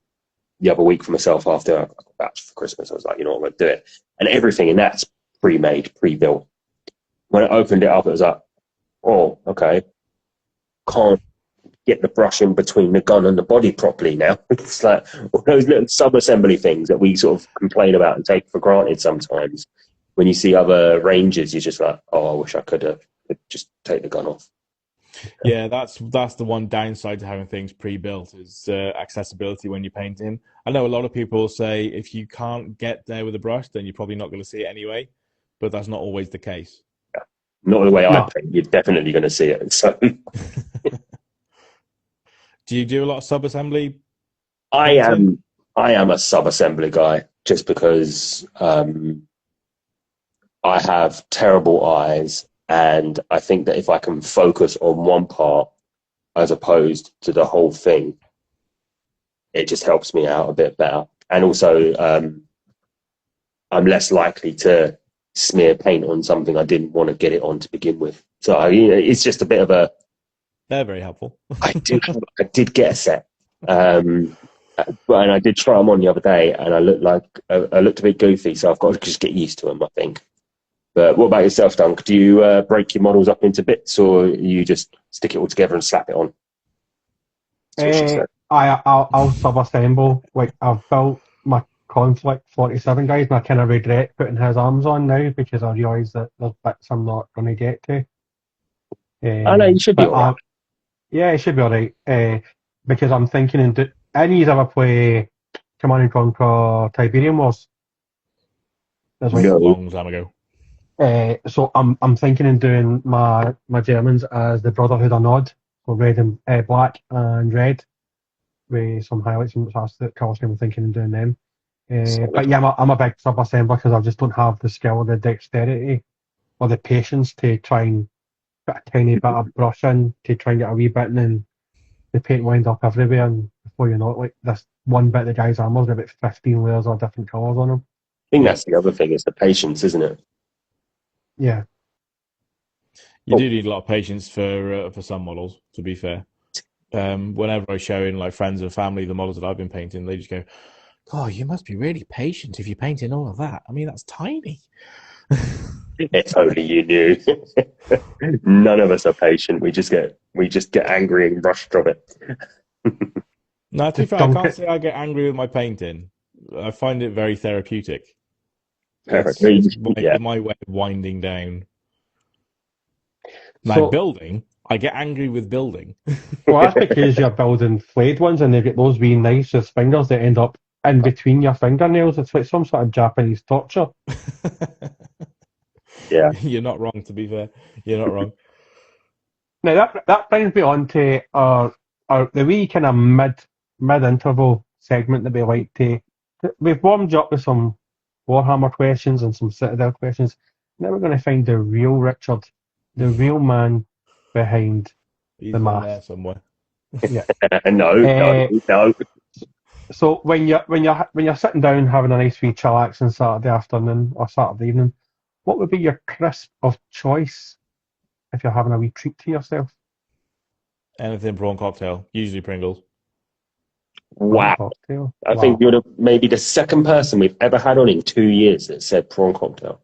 the other week for myself after I got a batch for Christmas. I was like, you know what, I'm going to do it. And everything in that's pre-made, pre-built. When I opened it up, it was like, oh, okay. Can't get the brush in between the gun and the body properly now. It's like all those little sub-assembly things that we sort of complain about and take for granted sometimes. When you see other ranges, you're just like, oh, I wish I could just take the gun off. Yeah, that's the one downside to having things pre-built is accessibility when you're painting. I know a lot of people say if you can't get there with a brush, then you're probably not going to see it anyway, but that's not always the case. Yeah. Not the way I paint. You're definitely going to see it. So, do you do a lot of sub-assembly? I am a sub-assembly guy just because I have terrible eyes And I think that if I can focus on one part as opposed to the whole thing, it just helps me out a bit better. And also, I'm less likely to smear paint on something I didn't want to get it on to begin with. So it's just a bit of a. They're very helpful. I did get a set, and I did try them on the other day, and I looked a bit goofy. So I've got to just get used to them, I think. But what about yourself, Dunk? Do you break your models up into bits, or you just stick it all together and slap it on? I'll sub-assemble. Like, I've built my Conflict 47 guys, and I kind of regret putting his arms on now because I realise that there's bits I'm not going to get to. I know you should be alright. Yeah, it should be alright. Because I'm thinking, any of you ever play Command and Conquer Tiberian Wars? There's like a long time ago. So I'm thinking in doing my Germans as the Brotherhood of Nod, so red and black and red, with some highlights. And that's the colour scheme I'm thinking in doing them. But yeah, I'm a big sub-assembler because I just don't have the skill or the dexterity or the patience to try and put a tiny bit of brush in to try and get a wee bit, and then the paint winds up everywhere, and before you know it, like this one bit of the guy's armor's got about 15 layers of different colours on him. I think that's the other thing, is the patience, isn't it? Yeah. You do need a lot of patience for some models, to be fair. Whenever I show in like friends and family the models that I've been painting, they just go, "Oh, you must be really patient if you're painting all of that. I mean, that's tiny." If only you knew. None of us are patient. We just get angry and rush from it. No, to be fair, I can't say I get angry with my painting. I find it very therapeutic. It's my way of winding down. Now, building, I get angry with building. Well, that's because you're building flayed ones, and they get those wee nice fingers that end up in between your fingernails. It's like some sort of Japanese torture. Yeah, you're not wrong. To be fair, you're not wrong. Now that brings me on to the wee kind of mid interval segment that we like to. We've warmed up with some Warhammer questions and some Citadel questions. Now we're going to find the real Richard, the real man behind He's the mask. There somewhere. Yeah. No. So when you're sitting down having a nice wee chillax on Saturday afternoon or Saturday evening, what would be your crisp of choice if you're having a wee treat to yourself? Anything prawn cocktail, usually Pringles. Wow. Cocktail. I think you're maybe the second person we've ever had on in 2 years that said prawn cocktail.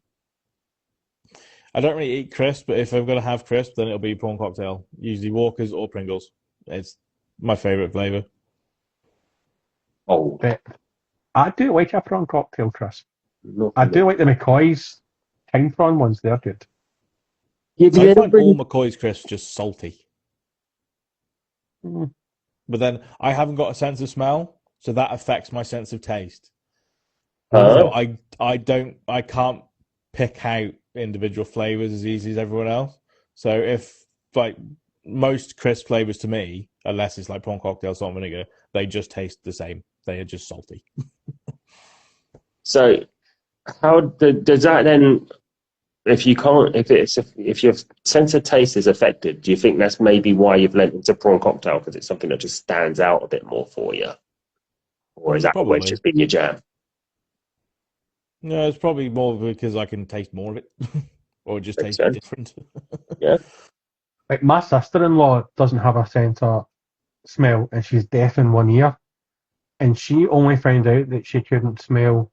I don't really eat crisp, but if I'm going to have crisp, then it'll be prawn cocktail. Usually Walkers or Pringles. It's my favourite flavour. Oh. I do like a prawn cocktail crisp. I do like the McCoy's King prawn ones. They're good. I find all McCoy's crisps just salty. Mm. But then I haven't got a sense of smell, so that affects my sense of taste. So I can't pick out individual flavors as easy as everyone else. So if like most crisp flavors to me, unless it's like prawn cocktail, salt and vinegar, they just taste the same. They are just salty. So how does that then? If your sense of taste is affected, do you think that's maybe why you've lent into prawn cocktail, because it's something that just stands out a bit more for you, or is that always just been your jam? No, it's probably more because I can taste more of it, or just taste different. Yeah. Like my sister-in-law doesn't have a sense of smell, and she's deaf in one ear, and she only found out that she couldn't smell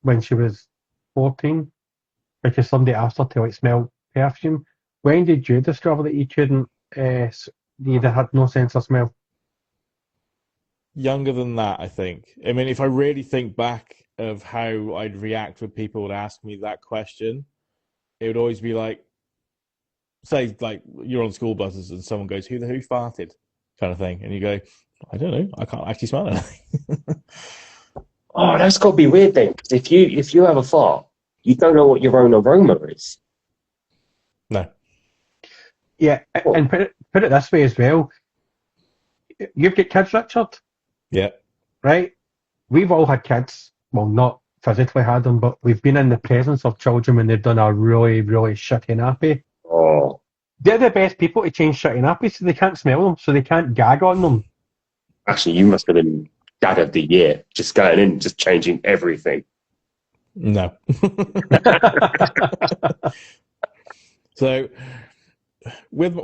when she was 14 because somebody asked her to like smell perfume. When did you discover that you couldn't? You had no sense of smell. Younger than that, I think. I mean, if I really think back of how I'd react when people would ask me that question, it would always be like, say, like you're on school buses and someone goes, "Who farted?" kind of thing, and you go, "I don't know, I can't actually smell anything." Oh, that's got to be weird then, because if you have a fart, you don't know what your own aroma is. No. Yeah, and put it this way as well. You've got kids, Richard. Yeah. Right? We've all had kids. Well, not physically had them, but we've been in the presence of children when they've done a really, really shitty nappy. Oh, They're the best people to change shitty nappies, so they can't smell them, so they can't gag on them. actually, you must have been dad of the year, just going in, just changing everything. No. So with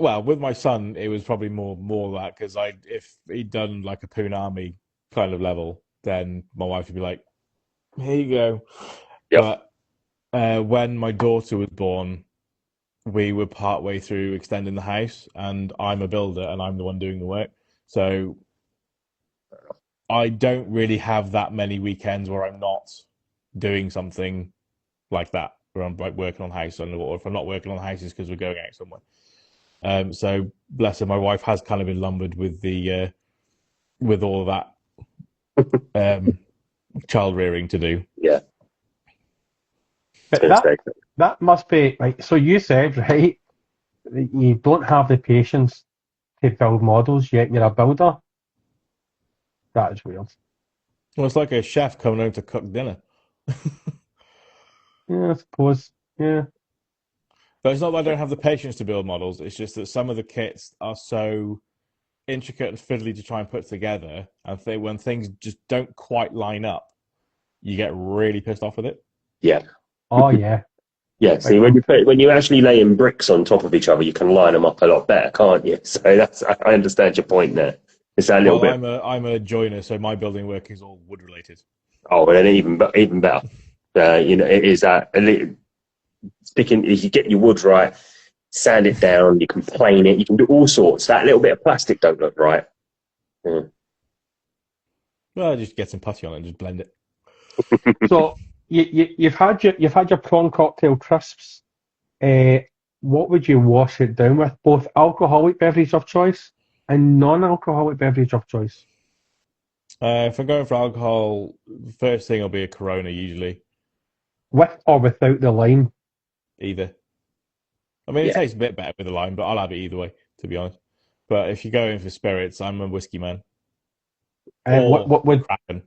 my son, it was probably more that, because if he'd done like a Poonami kind of level, then my wife would be like, "Here you go." Yep. But when my daughter was born, we were partway through extending the house, and I'm a builder, and I'm the one doing the work, so I don't really have that many weekends where I'm not doing something like that, where I'm like working on house, or if I'm not working on houses because we're going out somewhere. So bless her, my wife has kind of been lumbered with the with all of that child rearing to do. Yeah. But that must be like, so you said, right, you don't have the patience to build models, yet you're a builder. That is weird. Well, it's like a chef coming home to cook dinner. Yeah, I suppose. Yeah. But it's not that I don't have the patience to build models. It's just that some of the kits are so intricate and fiddly to try and put together, and when things just don't quite line up, you get really pissed off with it. Yeah. Oh yeah. Yeah. See, when you actually lay in bricks on top of each other, you can line them up a lot better, can't you? So I understand your point there. It's that little bit. I'm a joiner, so my building work is all wood related. Oh, and then even better. It is that sticking. If you get your wood right, sand it down, you can plane it, you can do all sorts. That little bit of plastic don't look right. Yeah. Well, just get some putty on it and just blend it. So you've had your prawn cocktail crisps. What would you wash it down with? Both alcoholic beverage of choice and non-alcoholic beverage of choice. If I'm going for alcohol, the first thing will be a Corona usually. With or without the lime? Either. I mean, it tastes a bit better with the lime, but I'll have it either way, to be honest. But if you go in for spirits, I'm a whiskey man. What would Kraken?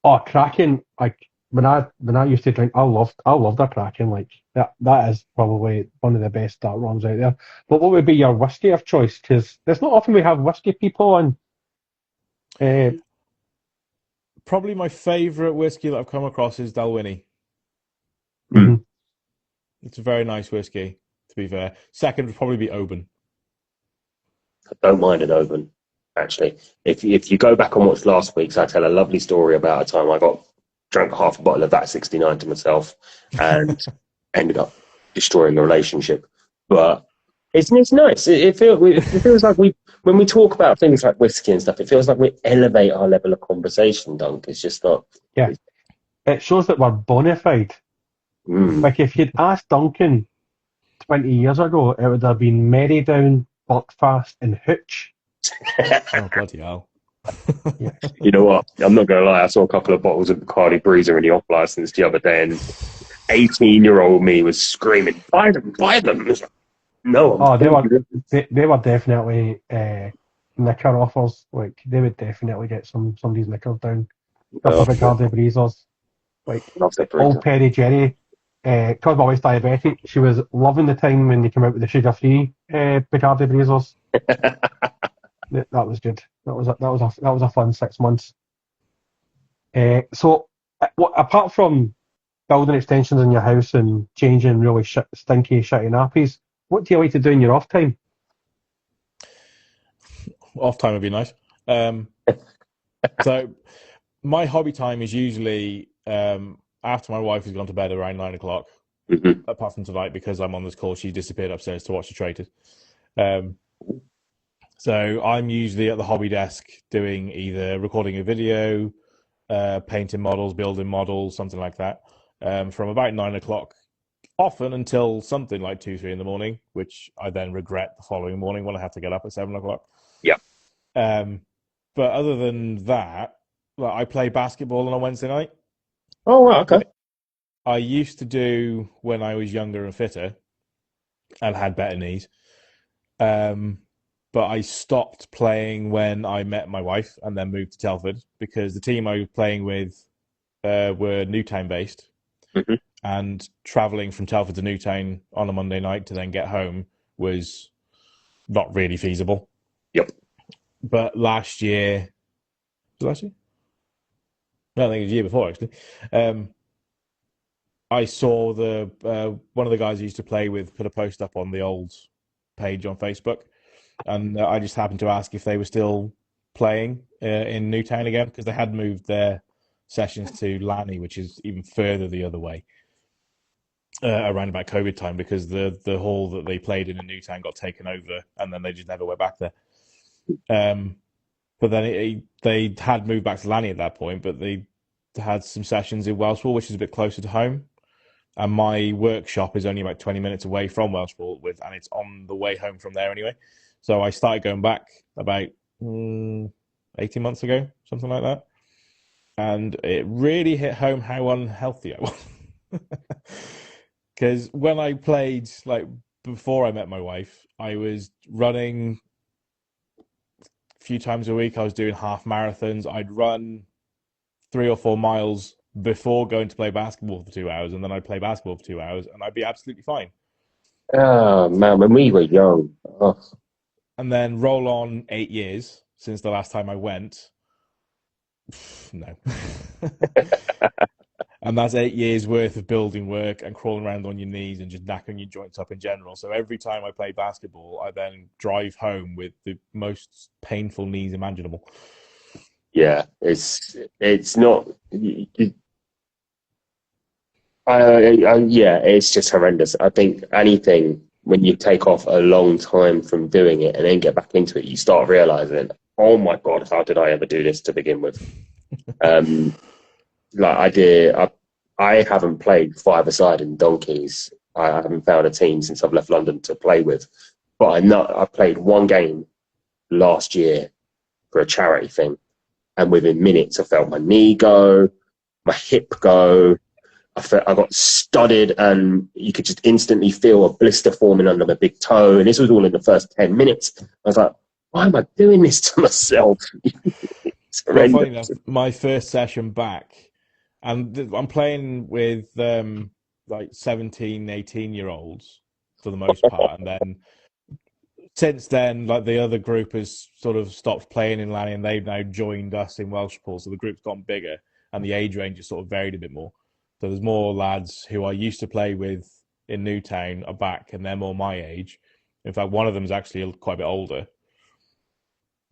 Oh, Kraken! Like when I used to drink, I loved the Kraken. Like that is probably one of the best dark runs out there. But what would be your whiskey of choice? Because there's not often we have whiskey people on. Probably my favourite whiskey that I've come across is Dalwhinnie. Mm-hmm. It's a very nice whiskey, to be fair. Second would probably be Oban. I don't mind an Oban, actually. If you go back and watch last week's, I tell a lovely story about a time I drank half a bottle of that 69 to myself and ended up destroying a relationship. But it's nice. It feels like when we talk about things like whiskey and stuff, it feels like we elevate our level of conversation, Dunk. It's just not. Yeah, it shows that we're bona fide. Like if you'd asked Duncan 20 years ago, it would have been Merrydown, Buckfast, and Hooch. Oh, bloody hell. Yeah. You know what? I'm not going to lie. I saw a couple of bottles of Bacardi Breezer in the off license the other day, and 18-year-old me was screaming, "Buy them! Buy them!" No. They were definitely knicker offers. Like they would definitely get somebody's knickers down. Couple of Bacardi Breezers, like old Perry Jerry. Because my wife's diabetic, she was loving the time when they came out with the sugar-free Bacardi Breezers. That was good. That was a fun 6 months. So, apart from building extensions in your house and changing really stinky, shitty nappies, what do you like to do in your off time? Off time would be nice. So, my hobby time is usually after my wife has gone to bed around 9 o'clock. Mm-hmm. Apart from tonight, because I'm on this call, she disappeared upstairs to watch the traitors. So I'm usually at the hobby desk doing either recording a video, painting models, building models, something like that, from about 9 o'clock, often until something like 2, 3 in the morning, which I then regret the following morning when I have to get up at 7 o'clock. Yeah. But other than that, well, I play basketball on a Wednesday night. Oh, wow, okay. I used to do when I was younger and fitter and had better knees. But I stopped playing when I met my wife and then moved to Telford because the team I was playing with were Newtown based, hmm and traveling from Telford to Newtown on a Monday night to then get home was not really feasible. Yep. But last year, was it last year? No, I think it was the year before actually. I saw the one of the guys I used to play with put a post up on the old page on Facebook, and I just happened to ask if they were still playing in Newtown again, because they had moved their sessions to Lanny, which is even further the other way, around about COVID time, because the hall that they played in Newtown got taken over, and then they just never went back there. But then they had moved back to Lanny at that point, but they had some sessions in Welshpool, which is a bit closer to home. And my workshop is only about 20 minutes away from Welshpool, and it's on the way home from there anyway. So I started going back about 18 months ago, something like that. And it really hit home how unhealthy I was. Because when I played, like before I met my wife, I was running a few times a week. I was doing half marathons. I'd run 3 or 4 miles before going to play basketball for 2 hours, and then I'd play basketball for 2 hours, and I'd be absolutely fine. Oh man, when we were young. Oh. And then roll on 8 years since the last time I went. No. And that's 8 years worth of building work and crawling around on your knees and just knacking your joints up in general. So every time I play basketball, I then drive home with the most painful knees imaginable. Yeah, it's not. Yeah, it's just horrendous. I think anything when you take off a long time from doing it and then get back into it, you start realizing, oh my God, how did I ever do this to begin with? I haven't played five-a-side in donkeys. I haven't found a team since I've left London to play with. But I know I played one game last year for a charity thing, and within minutes I felt my knee go, my hip go. I got studded, and you could just instantly feel a blister forming under my big toe. And this was all in the first 10 minutes. I was like, why am I doing this to myself? It's well, funny enough, my first session back, and I'm playing with like 17, 18-year-olds for the most part. And then since then, like the other group has sort of stopped playing in Lanny, and they've now joined us in Welshpool. So the group's gotten bigger, and the age range has sort of varied a bit more. So there's more lads who I used to play with in Newtown are back, and they're more my age. In fact, one of them is actually quite a bit older.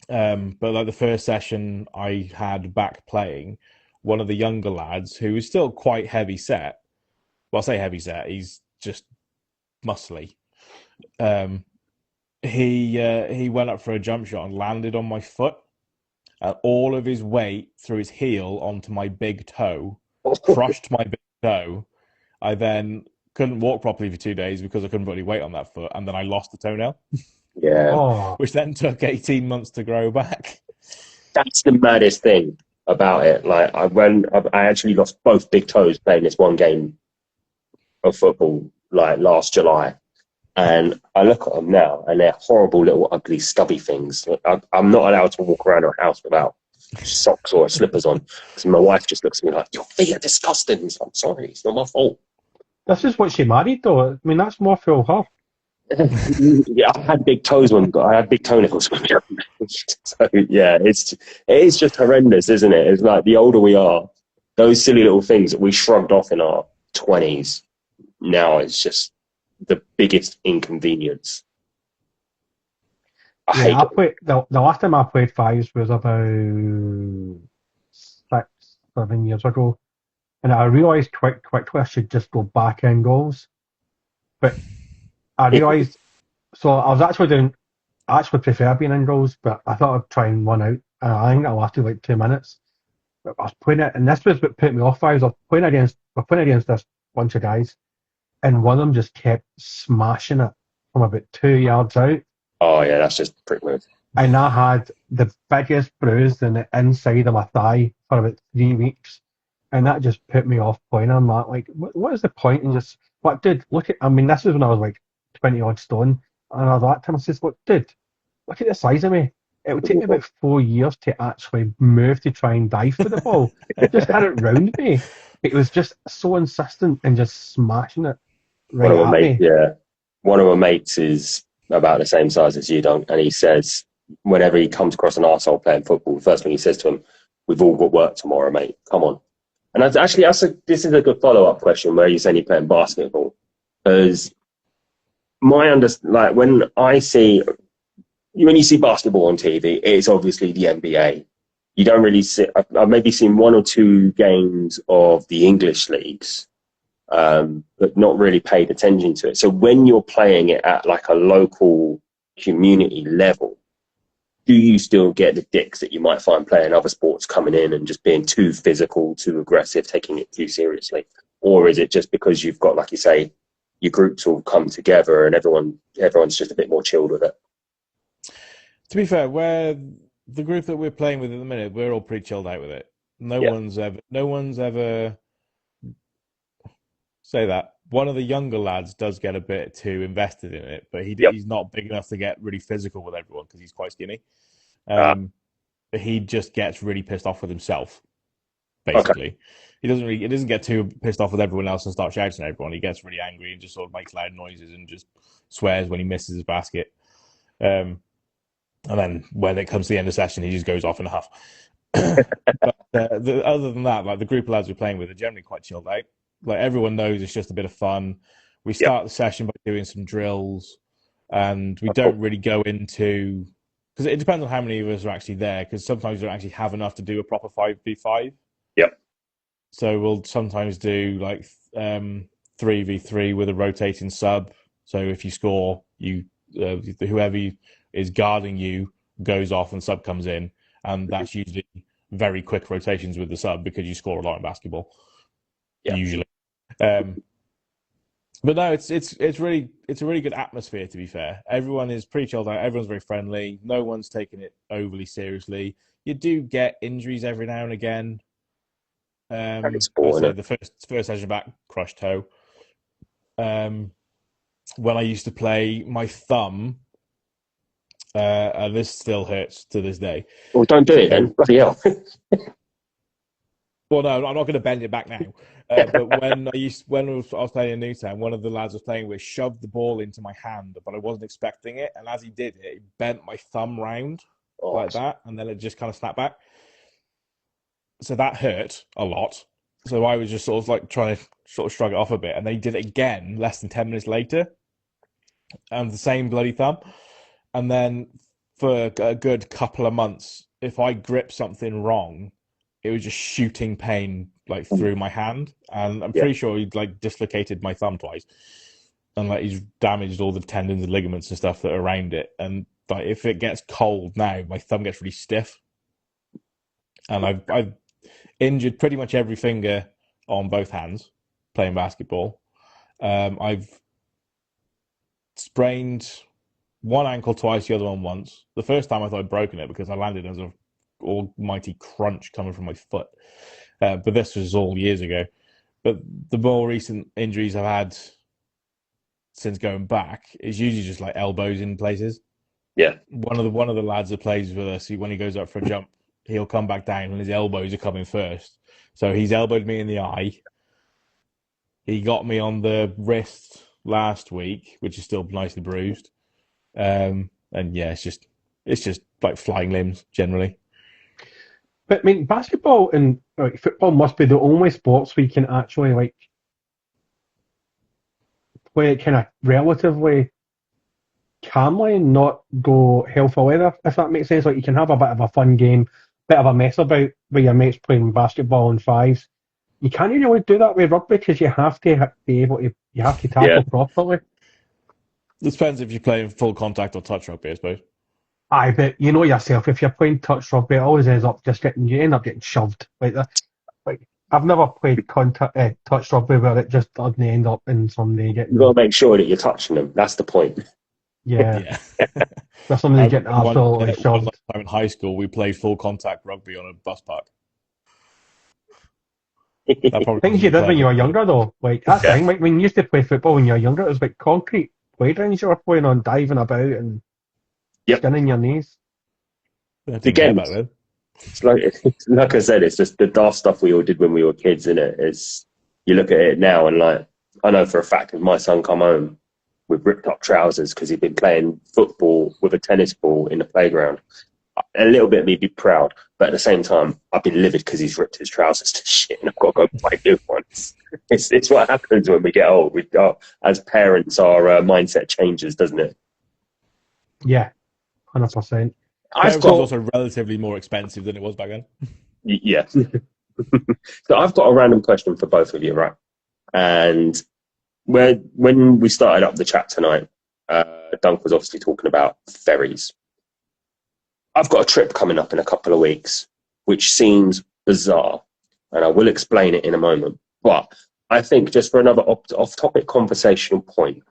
But like the first session I had back playing, one of the younger lads who is still quite heavy set. Well, I say heavy set, he's just muscly. He went up for a jump shot and landed on my foot. All of his weight through his heel onto my big toe. Crushed my big toe. I then couldn't walk properly for 2 days because I couldn't put any weight on that foot, and then I lost the toenail. Yeah. Which then took 18 months to grow back. That's the maddest thing about it. Like I actually lost both big toes playing this one game of football like last July, and I look at them now and they're horrible little ugly stubby things. I'm not allowed to walk around our house without socks or slippers on, because my wife just looks at me like, your feet are disgusting. I'm sorry, it's not my fault. This is what she married, though. I mean, that's more for her. Yeah, I had big toes I had big toenails. So yeah, it is just horrendous, isn't it? It's like the older we are, those silly little things that we shrugged off in our 20s, now it's just the biggest inconvenience. I played the last time I played fives was about 6-7 years ago, and I realised quickly I should just go back in goals. But I realised, so I was I actually prefer being in goals, but I thought I'd try and one out, and I think I lasted like 2 minutes. But I was playing it, and this was what put me off. I was playing against this bunch of guys, and one of them just kept smashing it from about 2 yards out. Oh yeah, that's just prick move. And I had the biggest bruise in the inside of my thigh for about 3 weeks, and that just put me off playing. I'm like, what is the point in just what, dude? Look at, I mean, this is when I was like 20 odd stone, and I was like, I says, look, dude, look at the size of me. it would take me about 4 years to actually move to try and dive for the ball. It just had it round me. It was just so insistent and just smashing it One right of my at mates, me. yeah, one of my mates is about the same size as you, Don, and he says whenever he comes across an arsehole playing football, the first thing he says to him, "We've all got work tomorrow, mate. Come on." And this is a good follow-up question where you're saying you're playing basketball, because like when you see basketball on TV, it's obviously the NBA. You don't really see. I've maybe seen one or two games of the English leagues, but not really paid attention to it. So when you're playing it at like a local community level, do you still get the dicks that you might find playing other sports coming in and just being too physical, too aggressive, taking it too seriously? Or is it just because you've got, like you say, your groups all come together and everyone's just a bit more chilled with it? To be fair, the group that we're playing with at the minute, we're all pretty chilled out with it. No one's ever say that. One of the younger lads does get a bit too invested in it, but he's not big enough to get really physical with everyone because he's quite skinny. But he just gets really pissed off with himself, basically. Okay. He doesn't get too pissed off with everyone else and start shouting at everyone. He gets really angry and just sort of makes loud noises and just swears when he misses his basket. And then when it comes to the end of the session, he just goes off in a huff. But other than that, like the group of lads we're playing with are generally quite chilled out. Like everyone knows it's just a bit of fun. We start the session by doing some drills, and we don't really go into, because it depends on how many of us are actually there, because sometimes we don't actually have enough to do a proper 5v5. Yep. So we'll sometimes do like 3v3 with a rotating sub. So if you score, whoever is guarding you goes off and sub comes in, and that's usually very quick rotations with the sub because you score a lot in basketball. Usually. But no, it's a really good atmosphere, to be fair. Everyone is pretty chilled out. Everyone's very friendly. No one's taking it overly seriously. You do get injuries every now and again. The first session back, crushed toe. When I used to play, my thumb, and this still hurts to this day. Well, don't do it then. Bloody hell. Well, no, I'm not going to bend it back now. But when I was playing in Newtown, one of the lads I was playing with shoved the ball into my hand, but I wasn't expecting it. And as he did it, he bent my thumb round like that, and then it just kind of snapped back. So that hurt a lot. So I was just sort of like trying to sort of shrug it off a bit, and they did it again less than 10 minutes later, and the same bloody thumb. And then for a good couple of months, if I grip something wrong, it was just shooting pain like through my hand, and I'm pretty sure he like dislocated my thumb twice, and like he's damaged all the tendons and ligaments and stuff that are around it. And like if it gets cold now, my thumb gets really stiff, and I've injured pretty much every finger on both hands playing basketball. I've sprained one ankle twice, the other one once. The first time I thought I'd broken it because I landed as a almighty crunch coming from my foot. But this was all years ago. But the more recent injuries I've had since going back is usually just like elbows in places. Yeah. One of the lads that plays with us, when he goes up for a jump, he'll come back down and his elbows are coming first. So he's elbowed me in the eye. He got me on the wrist last week, which is still nicely bruised. And yeah, it's just like flying limbs generally. But I mean, basketball and football must be the only sports where you can actually like play it kind of relatively calmly and not go hell for leather, if that makes sense. Like you can have a bit of a fun game, bit of a mess about with your mates playing basketball and fives. You can't really do that with rugby because you have to be able to tackle properly. It depends if you're playing full contact or touch rugby, I suppose. Aye, but you know yourself, if you're playing touch rugby, it always ends up you end up getting shoved like that. Like I've never played touch rugby where it just doesn't end up in somebody getting. You've got to make sure that you're touching them. That's the point. Yeah. Where somebody getting absolutely shoved. One time in high school, we played full contact rugby on a bus park. Things you did when you were younger, though. Like that's the thing. Like when you used to play football when you were younger, it was like concrete playgrounds you were playing on, diving about and skinning your knees. Again, it's like I said, it's just the daft stuff we all did when we were kids, isn't it? It's, you look at it now and like, I know for a fact if my son come home with ripped up trousers because he'd been playing football with a tennis ball in the playground, a little bit of me be proud, but at the same time, I've been livid because he's ripped his trousers to shit and I've got to go buy new ones. It's what happens when we get old. We go, as parents, our mindset changes, doesn't it? Yeah, 100%. It was also relatively more expensive than it was back then. Yeah. So I've got a random question for both of you, right? And when we started up the chat tonight, Dunk was obviously talking about ferries. I've got a trip coming up in a couple of weeks, which seems bizarre, and I will explain it in a moment. But I think just for another off-topic conversational point,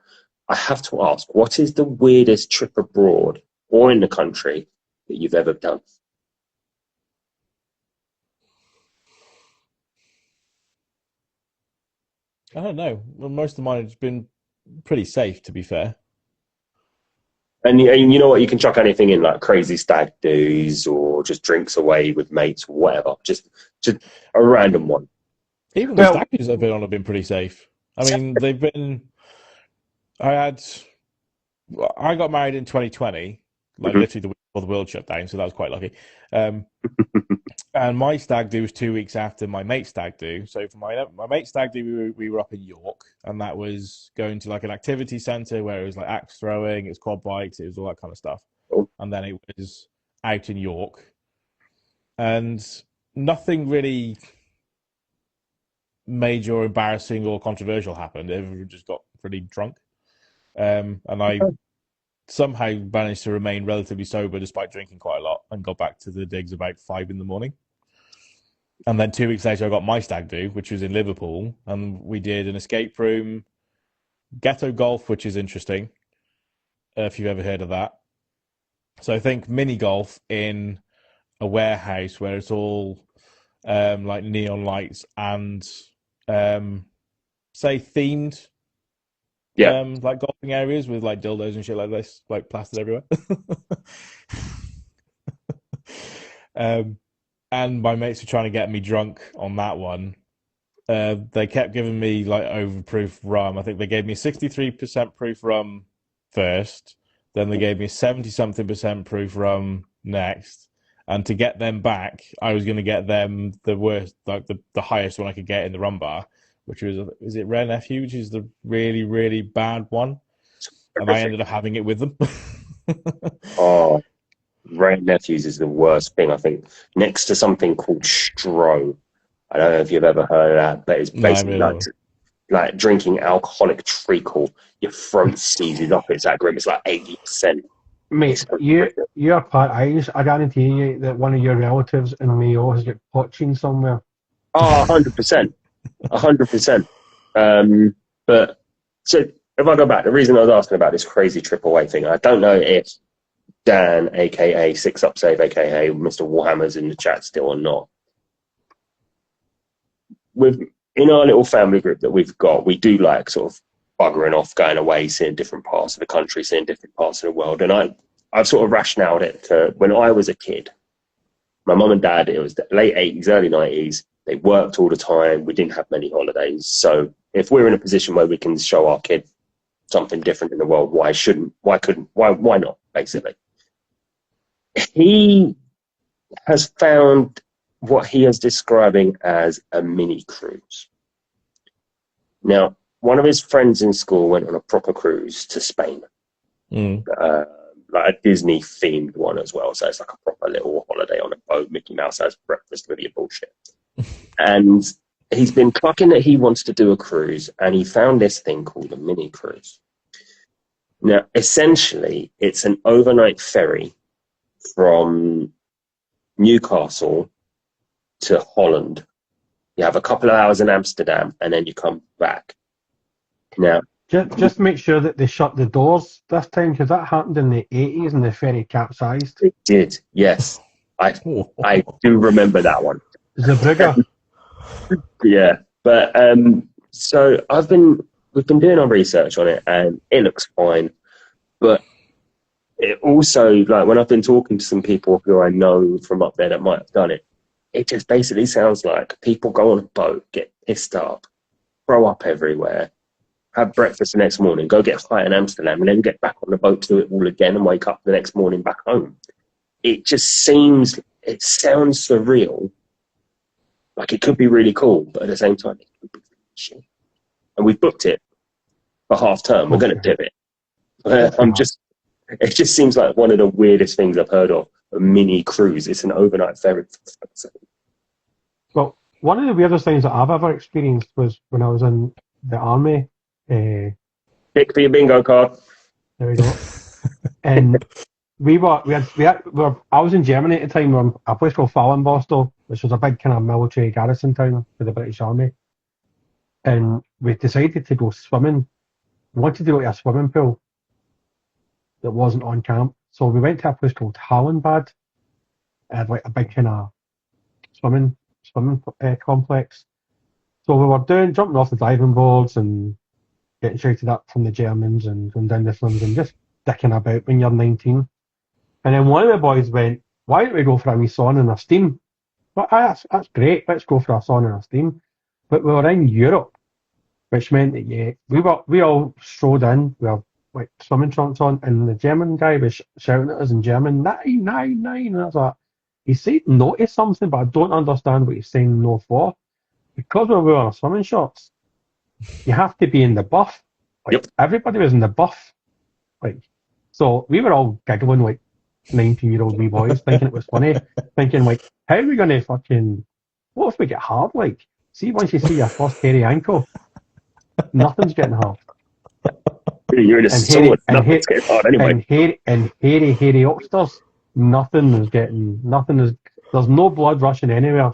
I have to ask, what is the weirdest trip abroad or in the country that you've ever done? I don't know. Well, most of mine have been pretty safe, to be fair. And you know what? You can chuck anything in, like crazy stag do's or just drinks away with mates or whatever. Just a random one. Even the stag do's I've been on have been pretty safe. I mean, they've been... I got married in 2020, like literally the week before the world shut down, so that was quite lucky. And my stag do was 2 weeks after my mate's stag do. So for my mate's stag do, we were up in York, and that was going to like an activity centre where it was like axe throwing, it was quad bikes, it was all that kind of stuff. And then it was out in York, and nothing really major or embarrassing or controversial happened. Everyone just got pretty drunk. And I somehow managed to remain relatively sober despite drinking quite a lot, and got back to the digs about 5 a.m. And then 2 weeks later, I got my stag do, which was in Liverpool, and we did an escape room, ghetto golf, which is interesting, if you've ever heard of that. So I think mini golf in a warehouse where it's all like neon lights and say themed. Yeah. Like golfing areas with like dildos and shit like this, like plastered everywhere. And my mates were trying to get me drunk on that one. They kept giving me like overproof rum. I think they gave me 63% proof rum first. Then they gave me 70-something% proof rum next. And to get them back, I was going to get them the worst, like the highest one I could get in the rum bar, which was, is it Rare Nephew, which is the really, really bad one. And I ended up having it with them. Oh, Rare Nephews is the worst thing, I think. Next to something called Stro. I don't know if you've ever heard of that, but it's basically like drinking alcoholic treacle. Your throat seizes up. It's that grim. It's like 80%. Mate, you're part Irish. I guarantee you that one of your relatives in Mayo has got poaching somewhere. Oh, 100%. 100%. But so if I go back, the reason I was asking about this crazy trip away thing, I don't know if Dan, aka Six Up Save, aka Mr. Warhammer's in the chat still or not. In our little family group that we've got, we do like sort of buggering off, going away, seeing different parts of the country, seeing different parts of the world. And I've sort of rationaled it to when I was a kid. My mum and dad, it was the late 80s, early 90s. They worked all the time. We didn't have many holidays. So if we're in a position where we can show our kid something different in the world, why not, basically? He has found what he is describing as a mini cruise. Now, one of his friends in school went on a proper cruise to Spain. Like a Disney themed one as well. So it's like a proper little holiday on a boat. Mickey Mouse has breakfast with your bullshit. And he's been plucking that he wants to do a cruise, and he found this thing called a mini cruise. Now, essentially, it's an overnight ferry from Newcastle to Holland. You have a couple of hours in Amsterdam, and then you come back. Now, just make sure that they shut the doors this time, because that happened in the 80s and the ferry capsized. It did, yes. I do remember that one. Zabriga. Yeah, but so we've been doing our research on it, and it looks fine. But it also, like, when I've been talking to some people who I know from up there that might have done it, it just basically sounds like people go on a boat, get pissed up, throw up everywhere, have breakfast the next morning, go get high in Amsterdam, and then get back on the boat, do it all again, and wake up the next morning back home. It sounds surreal. Like, it could be really cool, but at the same time, it could be shit. And we've booked it for half term. We're going to do it. It just seems like one of the weirdest things I've heard of. A mini cruise. It's an overnight ferry. Well, one of the weirdest things that I've ever experienced was when I was in the army. Pick for your bingo card. There we go. And I was in Germany at the time. We were in a place called Fallenbostel, which was a big kind of military garrison town for the British Army. And we decided to go swimming. We wanted to go to a swimming pool that wasn't on camp. So we went to a place called Hallenbad. It had like a big kind of swimming complex. So we were jumping off the diving boards and getting shouted at from the Germans and going down the swims and just dicking about when you're 19. And then one of the boys went, "Why don't we go for a wee sauna and a steam?" Well, that's great. Let's go for a sauna and a steam. But we were in Europe, which meant that we all strode in. We were like swimming trunks on, and the German guy was shouting at us in German, "Nine, nine, nine." And I was like, he's saying no to something, but I don't understand what he's saying no for. Because we were on our swimming shorts, you have to be in the buff. Like, yep. Everybody was in the buff. Like, so we were all giggling like 19-year-old wee boys, thinking it was funny, thinking like, how are we going to what if we get hard? Like, see, once you see your first hairy ankle, nothing's getting hard. You're in a sword, nothing's getting hard anyway. And hairy upstairs, there's no blood rushing anywhere.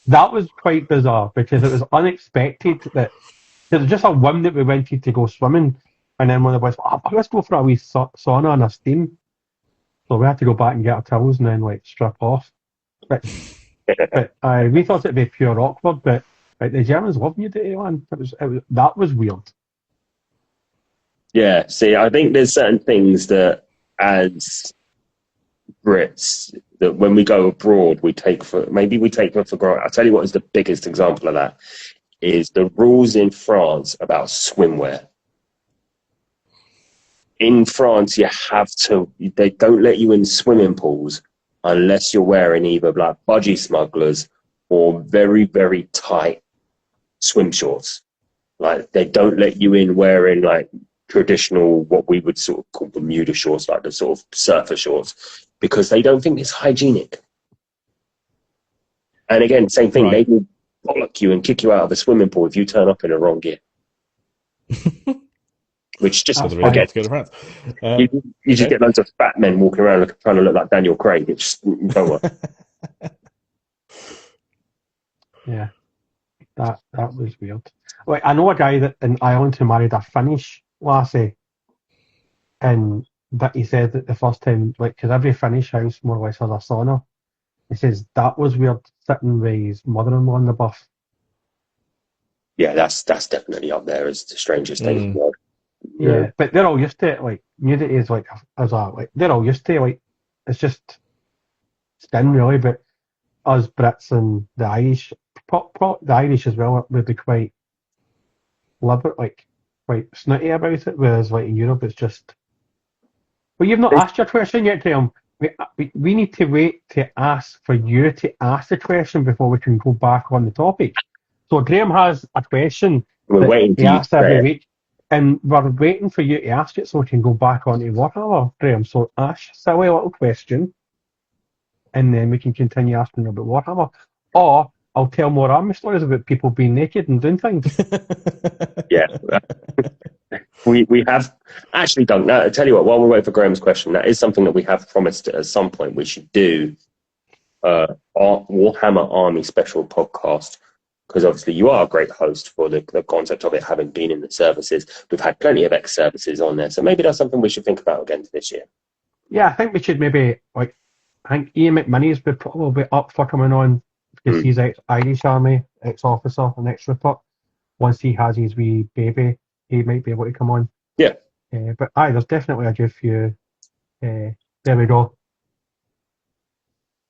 That was quite bizarre because it was unexpected that it was just a whim that we wanted to go swimming, and then one of the boys, let's go for a wee sauna and a steam. So we had to go back and get our towels and then like strip off. But we thought it'd be pure awkward, but like, the Germans loved you, did man? That was weird. Yeah, see, I think there's certain things that as Brits, that when we go abroad, we take for granted. I'll tell you what is the biggest example of that is the rules in France about swimwear. In France, they don't let you in swimming pools unless you're wearing either like budgie smugglers or very, very tight swim shorts. Like, they don't let you in wearing like traditional, what we would sort of call Bermuda shorts, like the sort of surfer shorts, because they don't think it's hygienic. And again, same thing, They will bollock you and kick you out of a swimming pool if you turn up in the wrong gear. Which just, again, you just get loads of fat men walking around trying to look like Daniel Craig. It just don't work. Yeah, that was weird. Like, I know a guy that in Ireland who married a Finnish lassie, and that he said that the first time, like, because every Finnish house more or less has a sauna, he says that was weird sitting with his mother-in-law in the buff. Yeah, that's definitely up there as the strangest thing in the world. Yeah, but they're all used to it. Like, nudity is like they're all used to it. Like, it's just skin really. But us Brits and the Irish, the Irish as well, would be quite liberal, like quite snooty about it. Whereas like in Europe, it's just. Well, you've not asked your question yet, Graham. We need to wait to ask for you to ask the question before we can go back on the topic. So Graham has a question that he asks every week. And we're waiting for you to ask it so we can go back on to Warhammer, Graham. So ask a silly little question, and then we can continue asking about Warhammer. Or I'll tell more army stories about people being naked and doing things. Yeah. we have actually done that. I'll tell you what, while we wait for Graham's question, that is something that we have promised at some point we should do our Warhammer Army special podcast. Because obviously you are a great host for the concept of it having been in the services. We've had plenty of ex-services on there. So maybe that's something we should think about again this year. Yeah, I think we should maybe, like, I think Ian McMinnies would probably be up for coming on because he's ex-Irish Army, ex-officer and ex-recruit. Once he has his wee baby, he might be able to come on. Yeah. But there's definitely a good few There we go.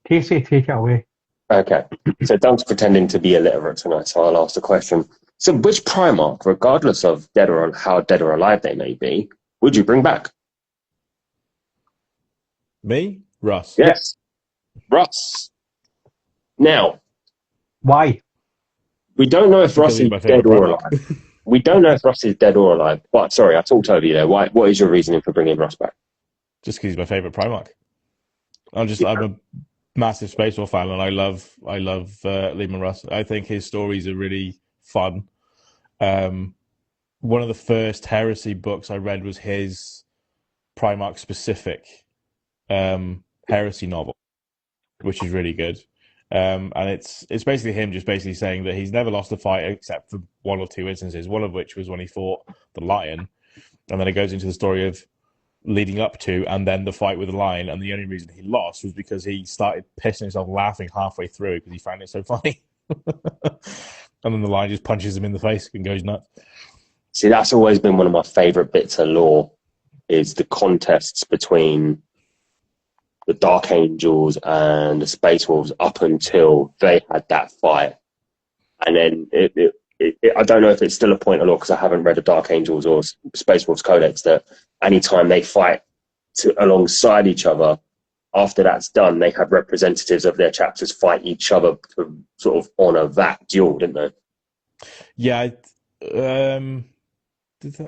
Casey, take it away. Okay. So Doug's pretending to be illiterate tonight, so I'll ask the question. So which Primarch, regardless of how dead or alive they may be, would you bring back? Me? Russ. Yes. Russ. Now, Why? we don't know if Because Russ he's is my dead favourite or Primarch. alive. We don't know if Russ is dead or alive. But sorry, I talked over you there. What is your reasoning for bringing Russ back? Just because he's my favourite Primarch. I'm a massive Space War fan, and I love Lehman Russ. I think his stories are really fun. One of the first Heresy books I read was his Primarch specific Heresy novel, which is really good. And it's basically him just basically saying that he's never lost a fight except for one or two instances, one of which was when he fought the Lion. And then it goes into the story of leading up to and then the fight with the Lion, and the only reason he lost was because he started pissing himself laughing halfway through because he found it so funny. And then the Lion just punches him in the face and goes nuts. See, that's always been one of my favourite bits of lore, is the contests between the Dark Angels and the Space Wolves up until they had that fight. And then I don't know if it's still a point of lore because I haven't read the Dark Angels or Space Wolves Codex, that anytime they fight alongside each other, after that's done, they have representatives of their chapters fight each other to sort of honour that duel, didn't they? Yeah.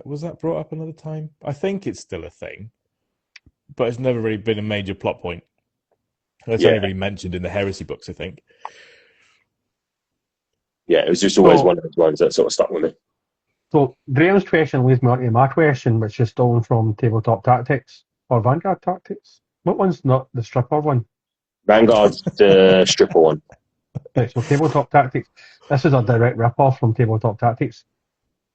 Was that brought up another time? I think it's still a thing, but it's never really been a major plot point. It's only really mentioned in the Heresy books, I think. Yeah, it was just always one of those ones that sort of stuck with me. So Graham's question leads me on to my question, which is stolen from Tabletop Tactics or Vanguard Tactics. What one's not the stripper one? Vanguard's the stripper one. Right, so Tabletop Tactics. This is a direct rip-off from Tabletop Tactics.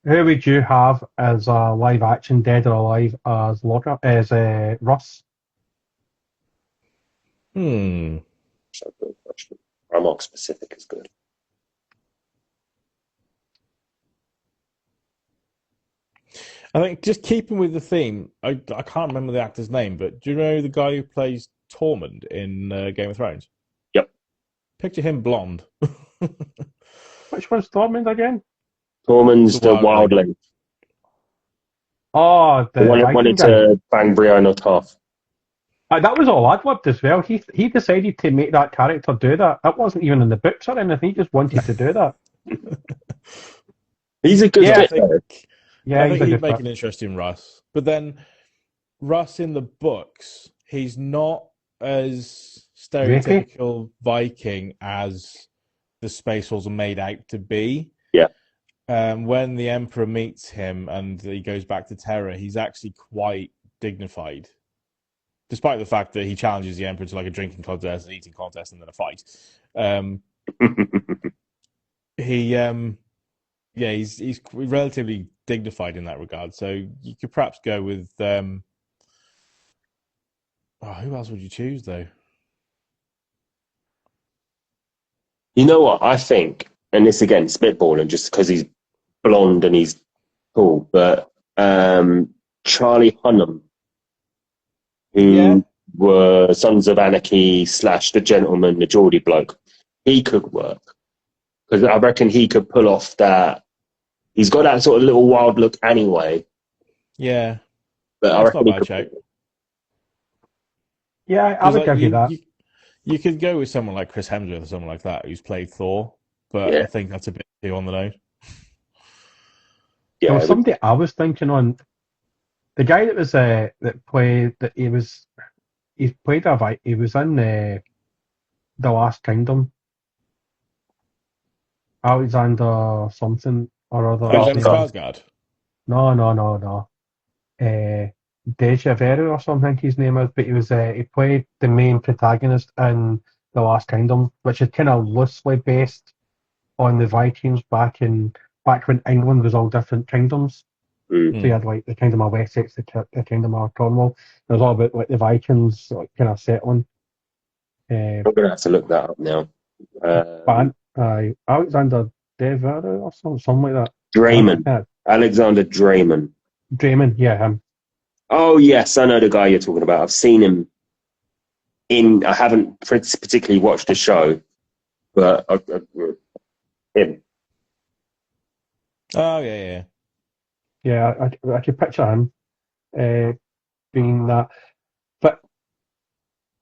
Who would you have as a live-action Dead or Alive as Russ? That's a good question. Primarch specific is good. I think just keeping with the theme, I can't remember the actor's name, but do you know the guy who plays Tormund in Game of Thrones? Yep. Picture him blonde. Which one's Tormund again? Tormund's the wildling. Oh, the one wanted to bang Brienne or Tarth. That was all ad-libbed as well. He decided to make that character do that. That wasn't even in the books or anything. He just wanted to do that. He's a good fit. I think he'd make an interesting Russ. But then Russ in the books, he's not as stereotypical Viking as the Space Wolves are made out to be. Yeah. When the Emperor meets him and he goes back to Terra, he's actually quite dignified. Despite the fact that he challenges the Emperor to like a drinking contest, an eating contest, and then a fight. He's relatively dignified in that regard. So you could perhaps go with who else would you choose though? You know what? I think, and this again, spitballing, just because he's blonde and he's cool, but Charlie Hunnam, who were Sons of Anarchy / The Gentleman, the Geordie bloke, he could work. Because I reckon he could pull off that. He's got that sort of little wild look anyway. Yeah. But I reckon he could. Yeah, I would give you that. You could go with someone like Chris Hemsworth or someone like that who's played Thor, but I think that's a bit too on the nose. Yeah, there was somebody I was thinking on. The guy that was he was in the Last Kingdom. Alexander something or other. Alexander Skarsgård? No. Deja Veru or something his name is, but he played the main protagonist in The Last Kingdom, which is kind of loosely based on the Vikings back when England was all different kingdoms. So you had like the Kingdom of Wessex, the Kingdom of Cornwall. It was all about like the Vikings like kind of settling. I'm gonna have to look that up now. Alexander Devereaux or something like that. Draymond. Alexander Draymond. Draymond, yeah, him. Oh yes, I know the guy you're talking about. I've seen him in. I haven't particularly watched the show, but him. Oh yeah, Yeah, I could picture him being that. But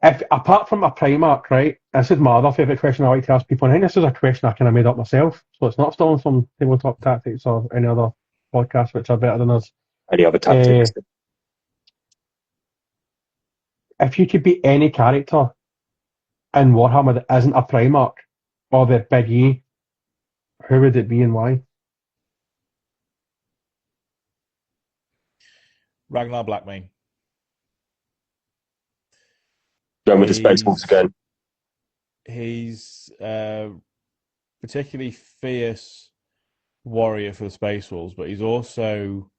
if apart from a Primark, right? This is my other favourite question I like to ask people, and I think this is a question I kind of made up myself, so it's not stolen from Tabletop Tactics or any other podcasts which are better than us. Any other Uh, tactics? if you could be any character in Warhammer that isn't a Primark or the Big E, who would it be and why? Ragnar Blackmane. Going with the Space Wolves again. He's particularly fierce warrior for the Space Wolves, but he's also,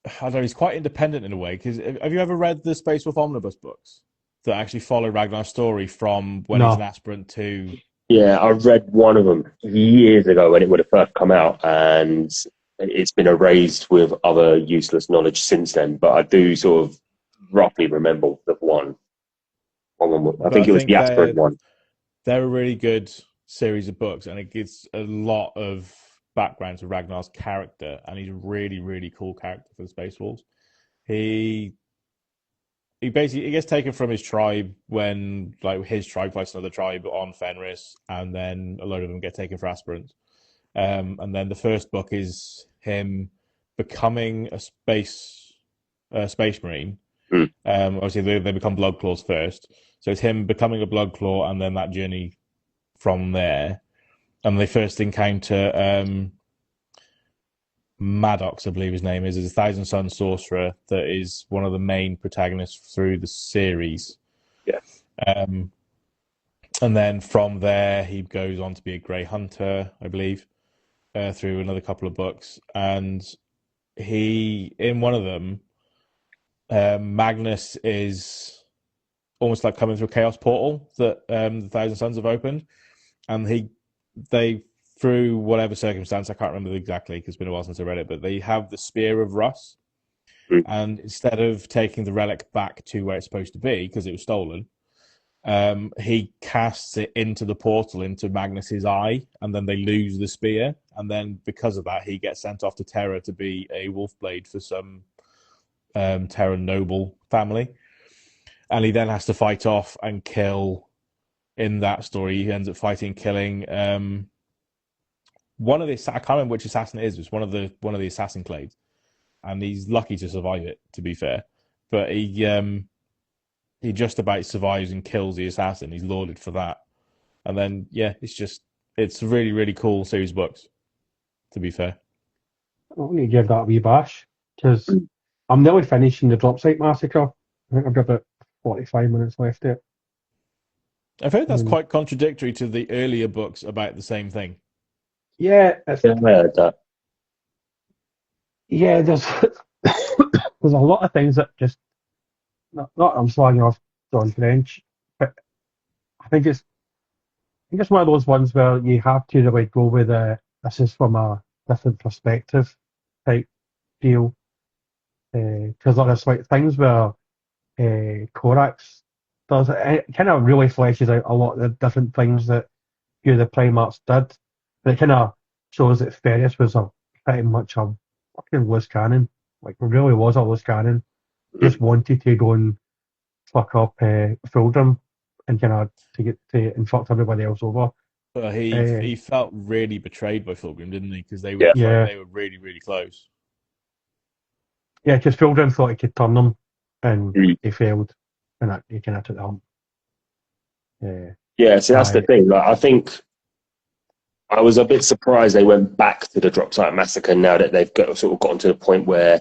I don't know, he's quite independent in a way. Because have you ever read the Space Wolf omnibus books that actually follow Ragnar's story from when he's an No. aspirant to? Yeah, I read one of them years ago when it would have first come out, and it's been erased with other useless knowledge since then. But I do sort of roughly remember the one. I think it was the aspirant one. They're a really good series of books, and it gives a lot of background to Ragnar's character, and he's a really, really cool character for the Space Wolves. He basically gets taken from his tribe when his tribe fights another tribe on Fenris, and then a load of them get taken for aspirants. And then the first book is him becoming a space marine. Obviously, they become blood claws first, so it's him becoming a blood claw, and then that journey from there. And they first encounter Maddox, I believe his name is a Thousand Sun sorcerer that is one of the main protagonists through the series. Yeah. And then from there, he goes on to be a Grey Hunter, I believe, through another couple of books. And in one of them, Magnus is almost like coming through a chaos portal that the Thousand Suns have opened, and they through whatever circumstance, I can't remember exactly because it's been a while since I read it, but they have the Spear of Russ, and instead of taking the relic back to where it's supposed to be because it was stolen, he casts it into the portal into Magnus's eye, and then they lose the spear, and then because of that, he gets sent off to Terra to be a Wolfblade for some Terra noble family, and he then has to fight off and kill. In that story, he ends up killing one of the, I can't remember which assassin it is. It's one of the assassin clades, and he's lucky to survive it. To be fair, but he just about survives and kills the assassin. He's lauded for that, and then it's a really, really cool series of books. To be fair, I'm going to give that a wee bash because I'm nearly finishing the Drop Site Massacre. I think I've got about 45 minutes left there. I've heard that's quite contradictory to the earlier books about the same thing. Yeah, I heard that. Yeah, there's there's a lot of things that just not I'm slagging off John French, but I think it's one of those ones where you have to really go with this is from a different perspective type deal, because there's like things where Korax does it kind of really fleshes out a lot of the different things that few of the Primarchs did, but it kind of shows that Ferris was pretty much a fucking loose cannon, like really was a loose cannon, just wanted to go and fuck up Fulgrim and kind of to get to and fucked everybody else over. But he felt really betrayed by Fulgrim, didn't he? Because they were they were really, really close. Yeah, because Fulgrim thought he could turn them, and he failed, and he kind of took the hump. Yeah, so that's the thing. Like, I think I was a bit surprised they went back to the Drop Site Massacre now that they've gotten to the point where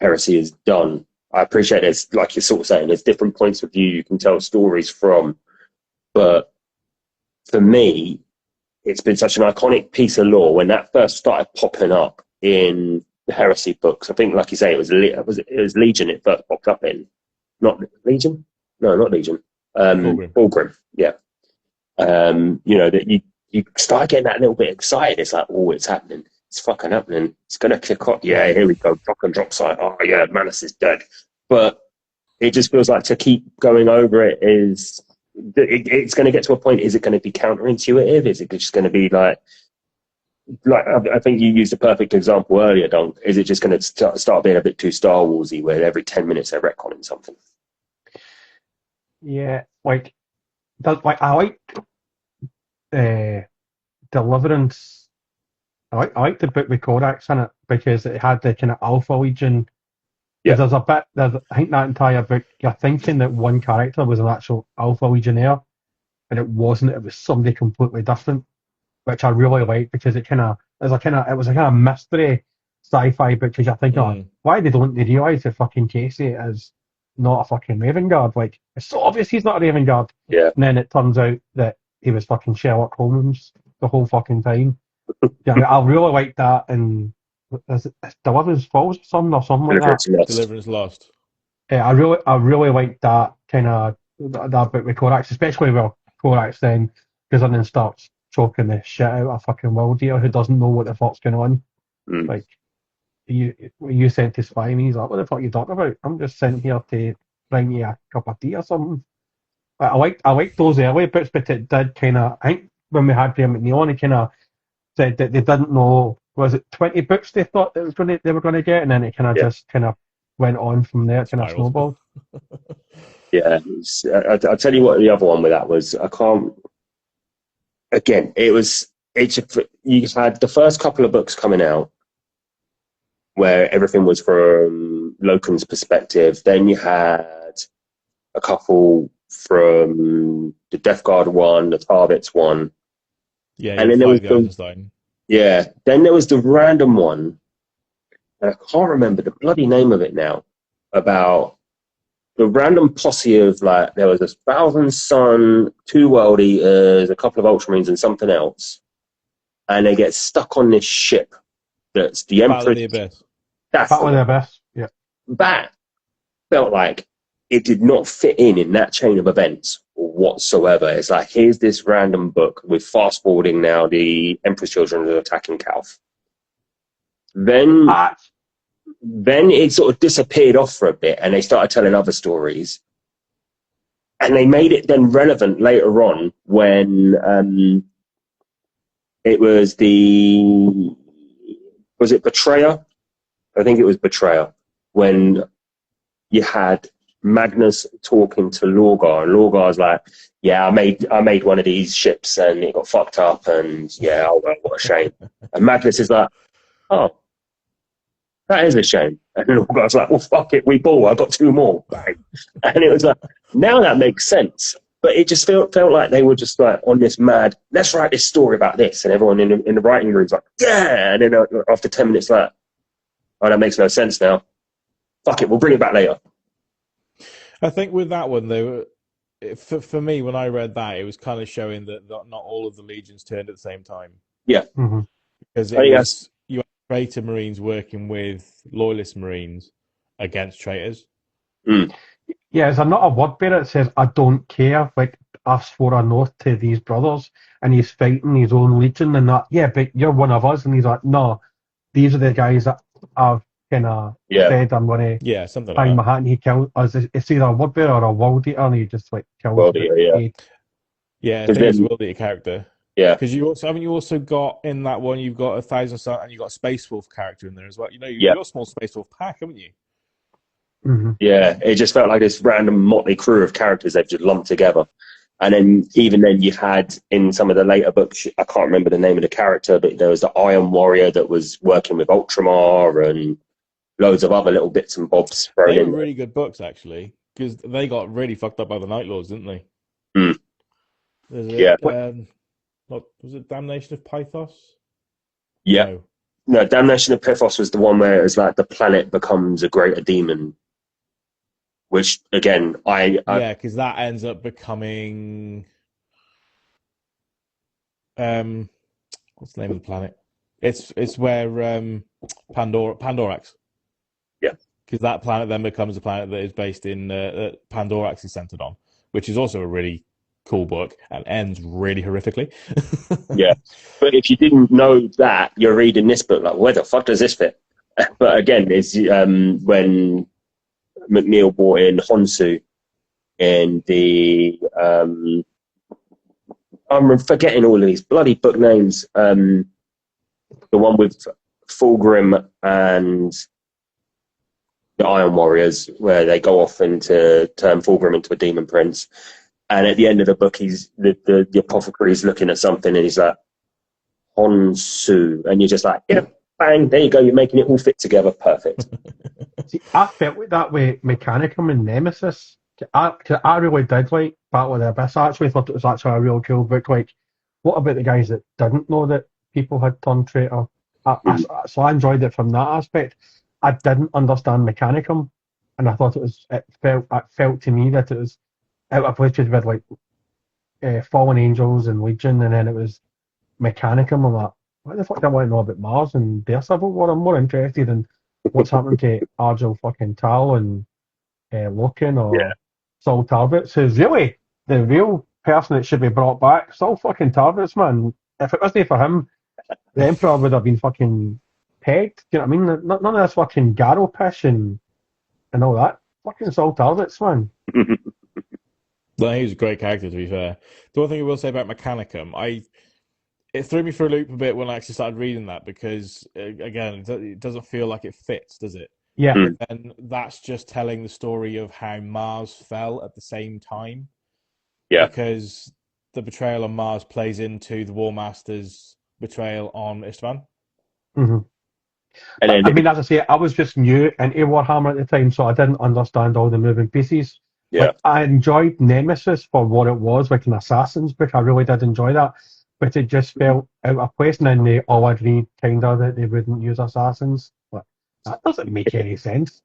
heresy is done. I appreciate there's, like you're sort of saying, there's different points of view you can tell stories from, but for me, it's been such an iconic piece of lore when that first started popping up in the heresy books. I think, like you say, it was Legion it first popped up in. Not Legion? No, not Legion. Fulgrim, yeah. That you start getting that little bit excited. It's like, oh, it's happening. it's fucking happening. It's going to kick off. Yeah, here we go. Drop site. Oh, yeah, Manus is dead. But it just feels like to keep going over it is... It's going to get to a point, is it going to be counterintuitive? Is it just going to be like I think you used a perfect example earlier, Don. Is it just going to start being a bit too Star Warsy, where every 10 minutes they're retconning something? Yeah, I like Deliverance. I like the book with Corax in it because it had the kind of Alpha Legion. Yeah. I think that entire book, you're thinking that one character was an actual Alpha Legionnaire, and it wasn't. It was somebody completely different, which I really like because it was a kind of mystery sci-fi book because you're thinking, why don't they realise that fucking Casey is not a fucking Raven Guard? Like, it's so obvious he's not a Raven Guard. Yeah. And then it turns out that he was fucking Sherlock Holmes the whole fucking time. Yeah, I really like that. And is it Deliverance Falls or something like that? Deliverance Lost. Yeah, I really like that kind of that bit with Corax, especially where Corax then goes in and starts choking the shit out of a fucking wild eater who doesn't know what the fuck's going on. Like, you sent to spy me, he's like, what the fuck are you talking about? I'm just sent here to bring you a cup of tea or something. I like those early books, but it did kind of, I think when we had Graham McNeil on, he kind of said that they didn't know, was it 20 books they thought they were going to get, and then it kind of just kind of went on from there, kind of snowballed. Yeah, I'll tell you what the other one with that was. Again, you had the first couple of books coming out where everything was from Loken's perspective. Then you had a couple from the Death Guard one, the Tarbits one. Yeah, and then there was then there was the random one, and I can't remember the bloody name of it now, about the random posse of, like, there was a Thousand Sun, 2 World Eaters, a couple of Ultramarines and something else, and they get stuck on this ship that's the Emperor. Battle of the Abyss. Battle of the Abyss, yeah. That felt like it did not fit in that chain of events whatsoever. It's like, here's this random book with fast forwarding now, the Emperor's children are attacking Calth. Then it sort of disappeared off for a bit, and they started telling other stories. And they made it then relevant later on when it was was it Betrayer? I think it was Betrayer, when you had Magnus talking to Lorgar, and Lorgar's like, yeah, I made one of these ships and it got fucked up, and yeah, oh well, what a shame. And Magnus is like, oh, that is a shame. And Lorgar's like, well, fuck it, we ball, I got 2 more. Bang. And it was like, now that makes sense. But it just felt like they were just like on this mad, let's write this story about this, and everyone in the writing room's like, yeah, and then after 10 minutes, like, oh, that makes no sense now. Fuck it, we'll bring it back later. I think with that one, for me, when I read that, it was kind of showing that not all of the legions turned at the same time. Yeah. Mm-hmm. Because you had traitor Marines working with loyalist Marines against traitors. Mm. Yeah, is there not a word bearer that says, I don't care, like, us for an oath to these brothers, and he's fighting his own legion, and that, yeah, but you're one of us, and he's like, no, these are the guys that I've kind of said I'm going to something hang like my hat, and he killed us. It's either a word bearer or a world eater, and he just, like, kills World Eater, I think it's a world eater character. Yeah. Because you also got, in that one, you've got a Thousand Sun, and you've got a Space Wolf character in there as well. You know, you've got a small Space Wolf pack, haven't you? Mm-hmm. Yeah, it just felt like this random motley crew of characters they've just lumped together. And then even then you had, in some of the later books, I can't remember the name of the character, but there was the Iron Warrior that was working with Ultramar and loads of other little bits and bobs thrown in. They were really good books, actually, because they got really fucked up by the Night Lords, didn't they? Mm. What was it, Damnation of Pythos? Yeah. No, Damnation of Pythos was the one where it was like the planet becomes a greater demon. Which, again, because that ends up becoming... what's the name of the planet? It's where Pandorax. Yeah. Because that planet then becomes a planet that is based in Pandorax is centered on, which is also a really cool book and ends really horrifically. Yeah. But if you didn't know that, you're reading this book, like, where the fuck does this fit? But again, it's when McNeil brought in Honsu in the I'm forgetting all of these bloody book names. The one with Fulgrim and the Iron Warriors, where they go off into turn Fulgrim into a demon prince, and at the end of the book, he's the apothecary is looking at something, and he's like, Honsu, and you're just like, yeah, bang, there you go, you're making it all fit together, perfect. See, I felt like that with Mechanicum and Nemesis. I really did like Battle of the Abyss. I actually thought it was actually a real cool book. Like, what about the guys that didn't know that people had turned traitor? So I enjoyed it from that aspect. I didn't understand Mechanicum, and I thought it felt to me that it was out of place with like Fallen Angels and Legion, and then it was Mechanicum. I'm like, what the fuck do I want to know about Mars and their Civil War? I'm more interested in what's happening to Argel fucking Tal and Loken or Saul Tarvitz, who's really the real person that should be brought back. Saul fucking Tarvitz, man. If it wasn't for him, the Emperor would have been fucking pegged. Do you know what I mean? None of this fucking Garrow pish and all that. Fucking Saul Tarvitz, man. Well, he was a great character, to be fair. The one thing I will say about Mechanicum, it threw me for a loop a bit when I actually started reading that because, again, it doesn't feel like it fits, does it? Yeah. And that's just telling the story of how Mars fell at the same time. Yeah. Because the betrayal on Mars plays into the War Master's betrayal on Istvan. Mm-hmm. And then, I mean, as I say, I was just new into Warhammer at the time, so I didn't understand all the moving pieces. Yeah. Like, I enjoyed Nemesis for what it was, like an Assassin's book. I really did enjoy that. But it just felt out of place, and then they all agreed kind of that they wouldn't use assassins. But that doesn't make any sense.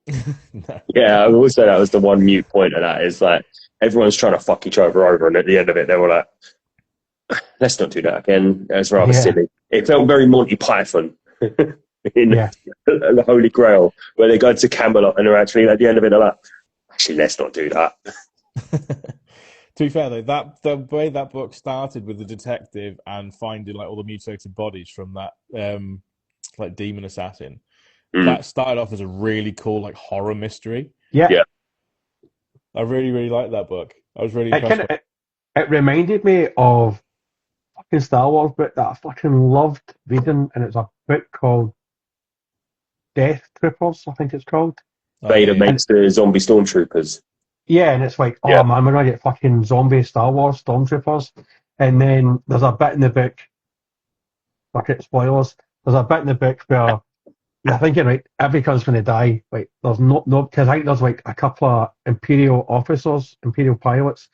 No. Yeah, I will say that was the one mute point of that, is like everyone's trying to fuck each other over, and at the end of it, they were like, let's not do that again. It was rather silly. It felt very Monty Python in the Holy Grail, where they go to Camelot and they're actually, at the end of it, they're like, actually, let's not do that. To be fair, though, the way that book started with the detective and finding like all the mutilated bodies from that like demon assassin, that started off as a really cool like horror mystery. Yeah. I really, really liked that book. I was really impressed. It reminded me of fucking Star Wars book that I fucking loved reading, and it's a book called Death Troopers, I think it's called. Vader makes the zombie stormtroopers. Yeah, and it's like, man, we're going to get fucking zombie Star Wars stormtroopers. And then there's a bit in the book, fuck it, spoilers, there's a bit in the book where you're thinking, right, everyone's going to die. Like, there's no, because I think there's like a couple of Imperial officers, Imperial pilots,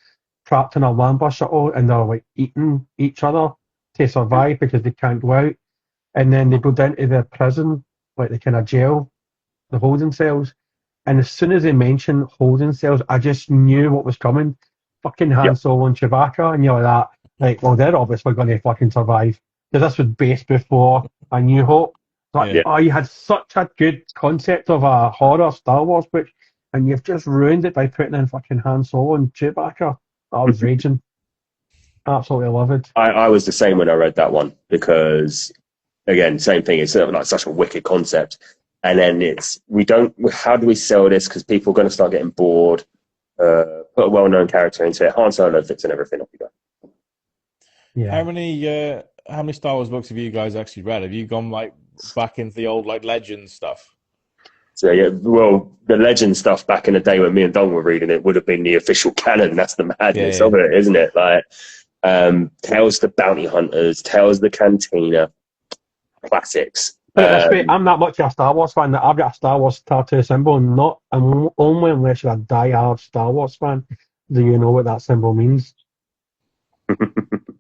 trapped in a Lambda shuttle, and they're like eating each other to survive because they can't go out. And then they go down to the prison, like the kind of jail, the holding cells. And as soon as they mentioned holding cells, I just knew what was coming. Fucking Han Solo and Chewbacca, and you're like that. Like, well, they're obviously going to fucking survive. Because this was based before A New Hope. Oh, you had such a good concept of a horror Star Wars book, and you've just ruined it by putting in fucking Han Solo and Chewbacca. I was raging. Absolutely love it. I was the same when I read that one, because, again, same thing. It's like such a wicked concept. And then how do we sell this? Because people are going to start getting bored. Put a well-known character into it. Han Solo fits in everything. Off you go. Yeah. How many Star Wars books have you guys actually read? Have you gone like back into the old like Legends stuff? So the Legend stuff back in the day when me and Don were reading it would have been the official canon. That's the madness of it, isn't it? Like Tales of the Bounty Hunters, Tales of the Cantina, classics. I'm not much of a Star Wars fan that I've got a Star Wars tattoo symbol, and only unless you're a die-hard Star Wars fan do you know what that symbol means.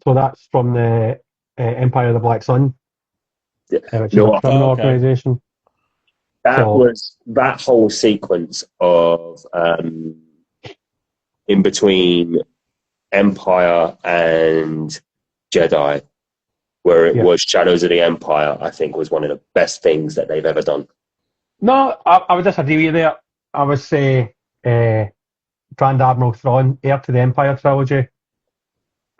So that's from the Empire of the Black Sun, which is a criminal organisation. Was that whole sequence of in between Empire and Jedi, where it was Shadows of the Empire, I think was one of the best things that they've ever done. No, I would disagree with you there. I would say Grand Admiral Thrawn, Heir to the Empire trilogy,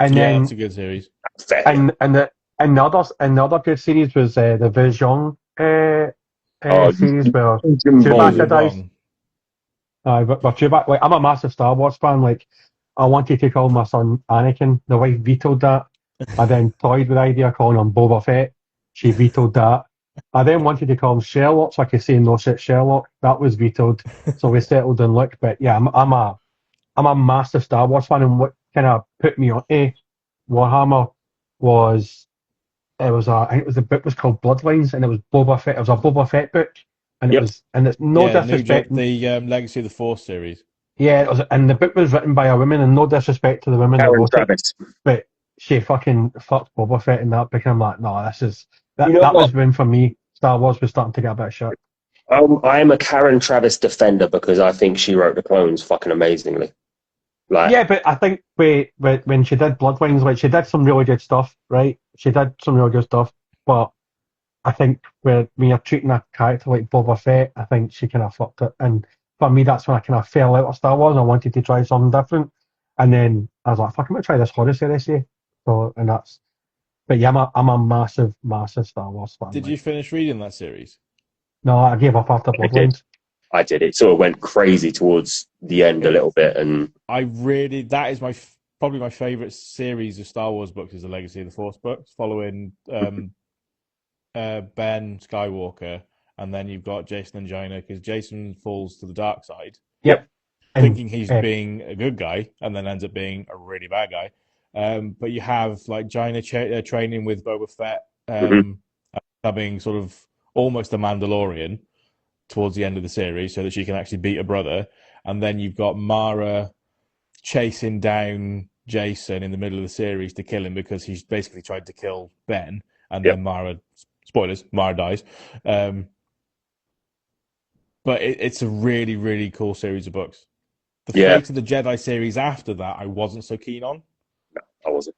And Yeah, then that's a good series. Fair. and the other good series was the Vision Oh, series where Jim Chewbacca Bong. dies. But Chewbacca, like, I'm a massive Star Wars fan. Like, I wanted to call my son Anakin. The wife vetoed that. I then toyed with the idea of calling him Boba Fett. She vetoed that. I then wanted to call him Sherlock, so I could say no shit Sherlock. That was vetoed. So we settled on Luke. But yeah, I'm a massive Star Wars fan, and what kind of put me onto Warhammer was I think it was the book was called Bloodlines, and it was Boba Fett. It was a Boba Fett book, and Yep. it's no Yeah, disrespect. the Legacy of the Force series. Yeah, it was, and the book was written by a woman, and no disrespect to the women that Karen wrote it, Travis. but she fucking fucked Boba Fett in that book, and I'm like, no, this is You that. know That what? was when for me, Star Wars was starting to get a bit of shit. I am a Karen Travis defender because I think she wrote the clones fucking amazingly. Like, Yeah, but I think when she did Bloodwings, like she did some really good stuff, right? She did some really good stuff, but I think when you're treating a character like Boba Fett, I think she kind of fucked it. And for me, that's when I kind of fell out of Star Wars. I wanted to try something different, and then I was like, "Fuck, I'm gonna try this horror series." So, and that's. But yeah, I'm a massive, massive Star Wars fan. Did Like. you finish reading that series? No, I gave up after I did. Bloodlines. I did. It sort of went crazy towards the end a little bit, and That is probably my favorite series of Star Wars books is the Legacy of the Force books, following Ben Skywalker, and then you've got Jason and Jaina, because Jason falls to the dark side, Yep. And thinking he's being a good guy, and then ends up being a really bad guy. But you have like Jaina training with Boba Fett, having sort of almost a Mandalorian towards the end of the series, so that she can actually beat her brother. And then you've got Mara chasing down Jason in the middle of the series to kill him because he's basically tried to kill Ben, and then Mara, spoilers, Mara dies. But it's a really, really cool series of books. The Fate of the Jedi series after that, I wasn't so keen on. No, I wasn't.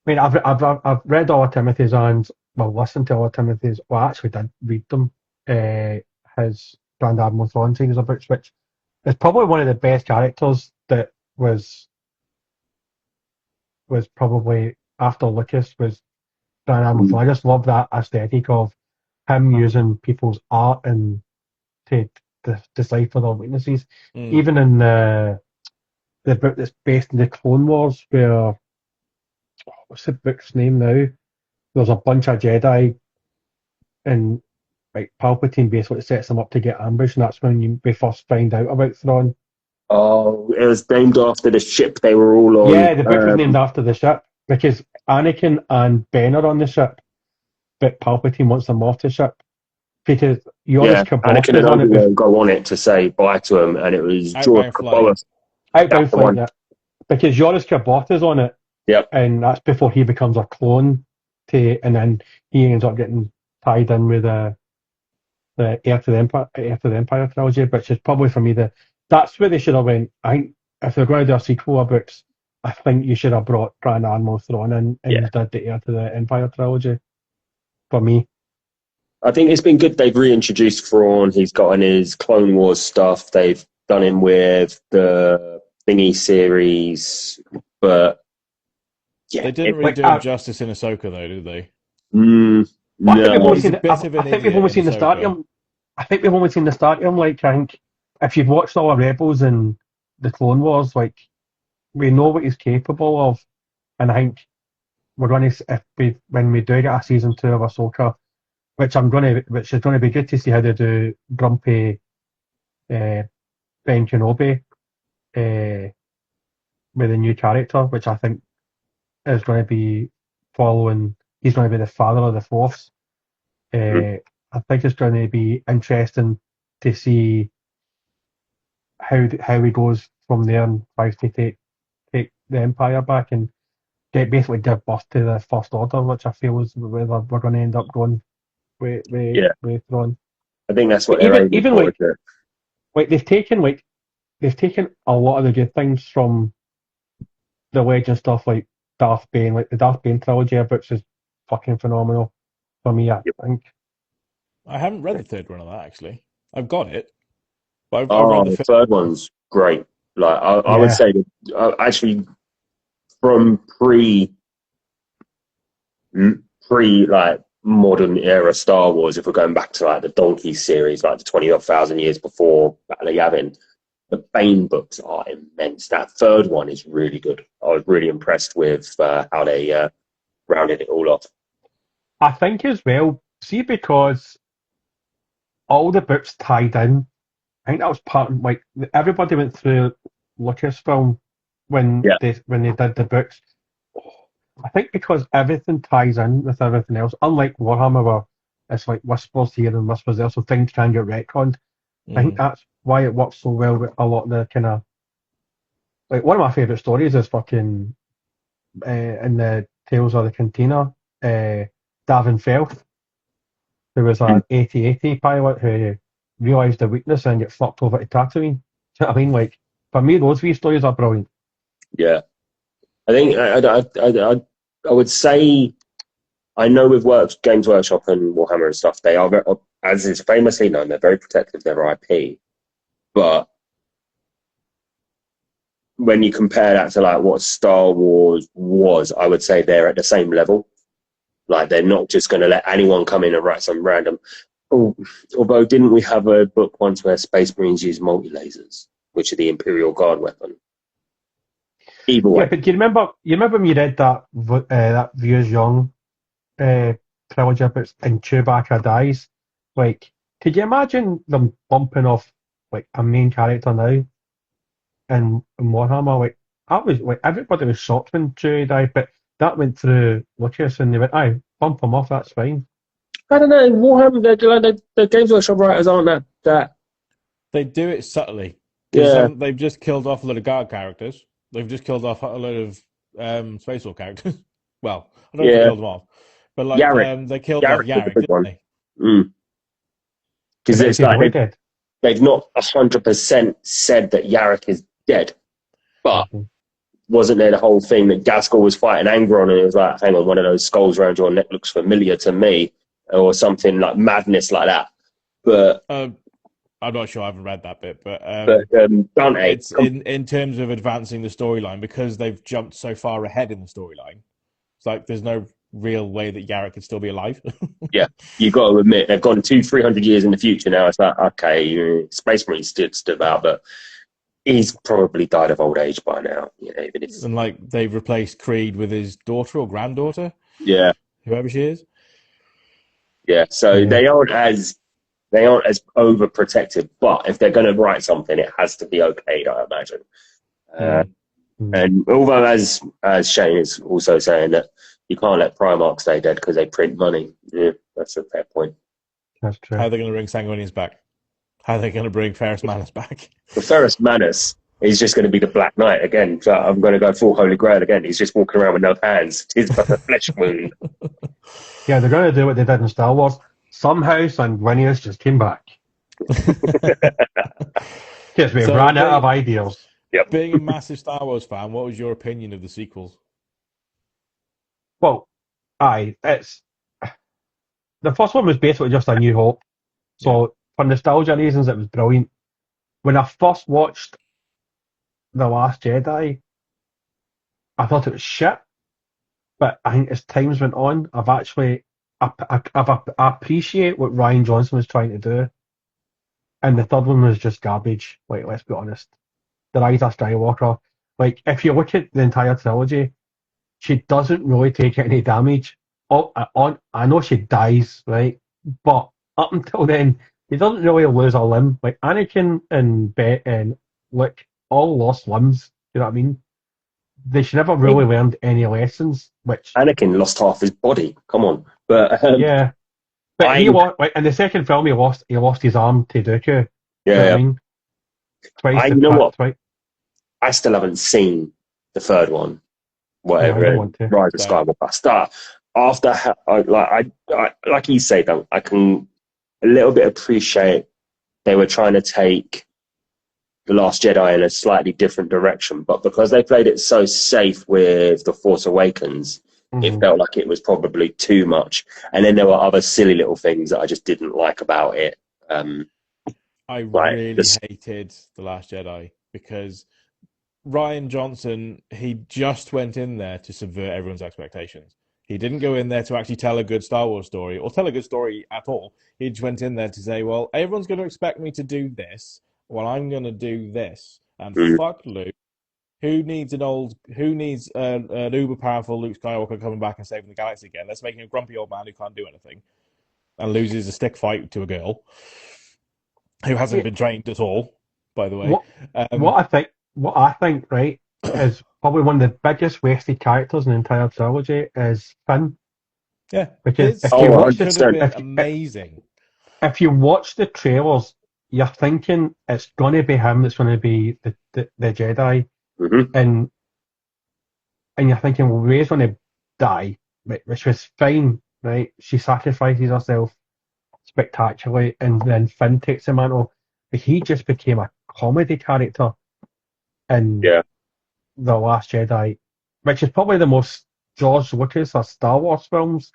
I mean, I've read all of Timothy's and listened to all of Timothy's. Well, I actually did read them. His Grand Admiral Thrawn series of books, which is probably one of the best characters that was probably after Lucas was Grand Admiral Thrawn. I just love that aesthetic of him using people's art and to decipher their weaknesses. Even in the book that's based in the Clone Wars, where what's the book's name now? There's a bunch of Jedi, and like Palpatine basically sets them up to get ambushed, and that's when we first find out about Thrawn. Oh, it was named after the ship they were all on. Yeah, the book was named after the ship because Anakin and Ben are on the ship, but Palpatine wants them off the ship because Yoda's Cabot Anakin is on and it. Obi-Wan go on it to say bye to him, and it was George Cabot. Outbound flight, yeah. Because Yoda's Cabot is on it. Yep. And that's before he becomes a clone, and then he ends up getting tied in with the Heir to the Empire trilogy, which is probably for me that's where they should have went. I think if they're going to do a sequel of books, I think you should have brought Grand Admiral Thrawn in and did the Heir to the Empire trilogy. For me, I think it's been good. They've reintroduced Thrawn. He's gotten his Clone Wars stuff. They've done him with the Thingy series, but yeah, they didn't really do him justice in Ahsoka, though, did they? No. I think we've only seen the start of him. I think we've only seen the start of him. Like, I think if you've watched all the Rebels and the Clone Wars, like, we know what he's capable of, and I think we're going to, when we do get a season 2 of Ahsoka, which is going to be good to see how they do grumpy Ben Kenobi with a new character, which I think is going to be following. He's going to be the father of the Force. I think it's going to be interesting to see how he goes from there and tries to take the Empire back and basically give birth to the First Order, which I feel is where we're going to end up going with Thrawn. I think that's what they're even like they've taken a lot of the good things from the Legend stuff, like Darth Bane, like the Darth Bane trilogy of books is fucking phenomenal for me. I think. I haven't read the third one of that, actually. I've got it, but I've read the third one's great. Like I would say, actually, from pre like modern era Star Wars, if we're going back to like the Donkey series, like the 20,000 years before Battle of Yavin, the Bane books are immense. That third one is really good. I was really impressed with how they rounded it all off. I think as well, see, because all the books tied in, I think that was part of, like, everybody went through Lucasfilm when Yeah, they did the books. I think because everything ties in with everything else, unlike Warhammer where it's like whispers here and whispers there, so things can get retconned. I think that's why it works so well with a lot of the kind of, like, one of my favourite stories is fucking in the Tales of the Cantina, Davin Felth, who was Mm. an 8080 pilot who realised the weakness and get fucked over to Tatooine. Do you know what I mean? Like, for me, those three stories are brilliant. yeah. I think I would say, I know with Games Workshop and Warhammer and stuff, they are, as is famously known, they're very protective of their IP. But when you compare that to like what Star Wars was, I would say they're at the same level. Like, they're not just going to let anyone come in and write some random. Oh, although, didn't we have a book once where Space Marines use multi-lasers, which are the Imperial Guard weapon? Either way. Yeah, but do you remember when you read that Vieux Young trilogy about and Chewbacca dies? Like, could you imagine them bumping off like a main character now in Warhammer? Like, that was like everybody was shocked when Chewie died, but that went through Lucas and they went, "Aye, bump him off, that's fine." I don't know. Warhammer, the Games Workshop writers aren't that. They do it subtly. Yeah. They've just killed off a lot of guard characters. They've just killed off a lot of Space War characters. Well, I don't know if they Yeah. killed them off, but like Yarrick. they killed off Yarrick was a Yarrick, big didn't one. they? Because But it's he's like really dead. they've not 100% said that Yarrick is dead, but Mhm. wasn't there the whole thing that Gaskell was fighting Angron and it was like, hang on, one of those skulls around your neck looks familiar to me, or something like madness like that. But I'm not sure. I haven't read that bit, but Dante, it's in terms of advancing the storyline, because they've jumped so far ahead in the storyline. It's like there's no real way that Yarrick could still be alive. yeah, you got to admit they've gone 200-300 years in the future now. It's like, okay, Space Marine stood out, but he's probably died of old age by now. Even if, And like they've replaced Creed with his daughter or granddaughter, yeah, whoever she is. yeah. So Yeah. they aren't as overprotective. But if they're going to write something, it has to be okayed, I imagine. And although, as Shane is also saying that you can't let Primarch stay dead because they print money, yeah, that's a fair point. That's true. How are they going to bring Sanguinius back? How are they going to bring Ferrus Manus back? The Ferrus Manus is just going to be the Black Knight again. So I'm going to go full Holy Grail again. He's just walking around with no hands. It's but a flesh wound. Yeah, they're going to do what they did in Star Wars. Somehow Sanguinius just came back. Because we ran out of ideas. Yep. Being a massive Star Wars fan, what was your opinion of the sequels? Well, it's the first one was basically just A New Hope. So for nostalgia reasons, it was brilliant. When I first watched The Last Jedi, I thought it was shit. But I think as times went on, I appreciate what Rian Johnson was trying to do. And the third one was just garbage. Like, let's be honest. The Rise of Skywalker. Like, if you look at the entire trilogy, she doesn't really take any damage. I know she dies, right? But up until then, he doesn't really lose a limb. Like, Anakin and Bet and Luke all lost limbs. You know what I mean? They should never really learned any lessons. Which Anakin lost half his body. Come on, but yeah. But he lost. Like, in the second film, he lost his arm to Dooku. Yeah, you know what I mean? Twice. You know what? Twice. I still haven't seen the third one. Whatever. Yeah, I don't want to. Rise of Skywalker. Start after, like you say, though, I can a little bit appreciate they were trying to take The Last Jedi in a slightly different direction, but because they played it so safe with The Force Awakens, it felt like it was probably too much. And then there were other silly little things that I just didn't like about it. I really hated The Last Jedi because Ryan Johnson, he just went in there to subvert everyone's expectations. He didn't go in there to actually tell a good Star Wars story or tell a good story at all. He just went in there to say, well, everyone's going to expect me to do this. Well, I'm going to do this. And Mm. fuck Luke. Who needs an uber powerful Luke Skywalker coming back and saving the galaxy again? Let's make him a grumpy old man who can't do anything and loses a stick fight to a girl who hasn't been trained at all, by the way. What I think, right, is probably one of the biggest wasted characters in the entire trilogy is Finn. Yeah, Because his if you watch could have been amazing. If you watch the trailers, you're thinking it's going to be him that's going to be the Jedi, and you're thinking, well, Rey's going to die, which was fine, right? She sacrifices herself spectacularly, and then Finn takes the mantle. But he just became a comedy character in The Last Jedi, which is probably the most George Lucas or Star Wars films,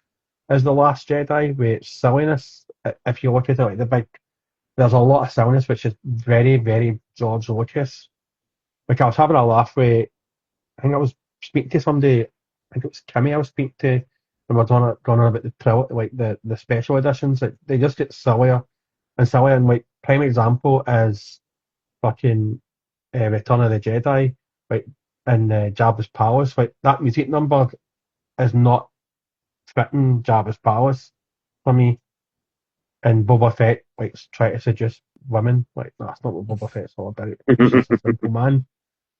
is The Last Jedi, with its silliness. If you look at it, like there's a lot of silliness, which is very, very George Lucas. Like, I was having a laugh with, I think I was speaking to somebody, I think it was Kimmy I was speaking to, and we're going on about the special editions. Like, they just get sillier and sillier, and like, prime example is fucking Return of the Jedi, like, in Jabba's Palace. Like, that music number is not fitting Jabba's Palace for me. And Boba Fett, like, try to seduce women. Like, that's not what Boba Fett's all about. He's just a simple man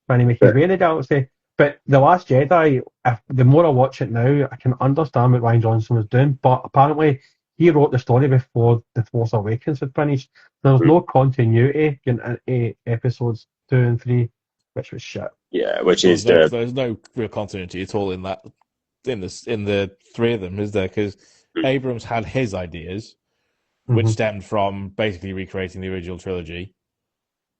trying to make his way in the galaxy. But The Last Jedi, the more I watch it now, I can understand what Ryan Johnson was doing. But apparently, he wrote the story before The Force Awakens had finished. There was no continuity in episodes 2 and 3, which was shit. Yeah, which is there's no real continuity at all in that in the three of them, is there? Because Abrams had his ideas, which stemmed from basically recreating the original trilogy,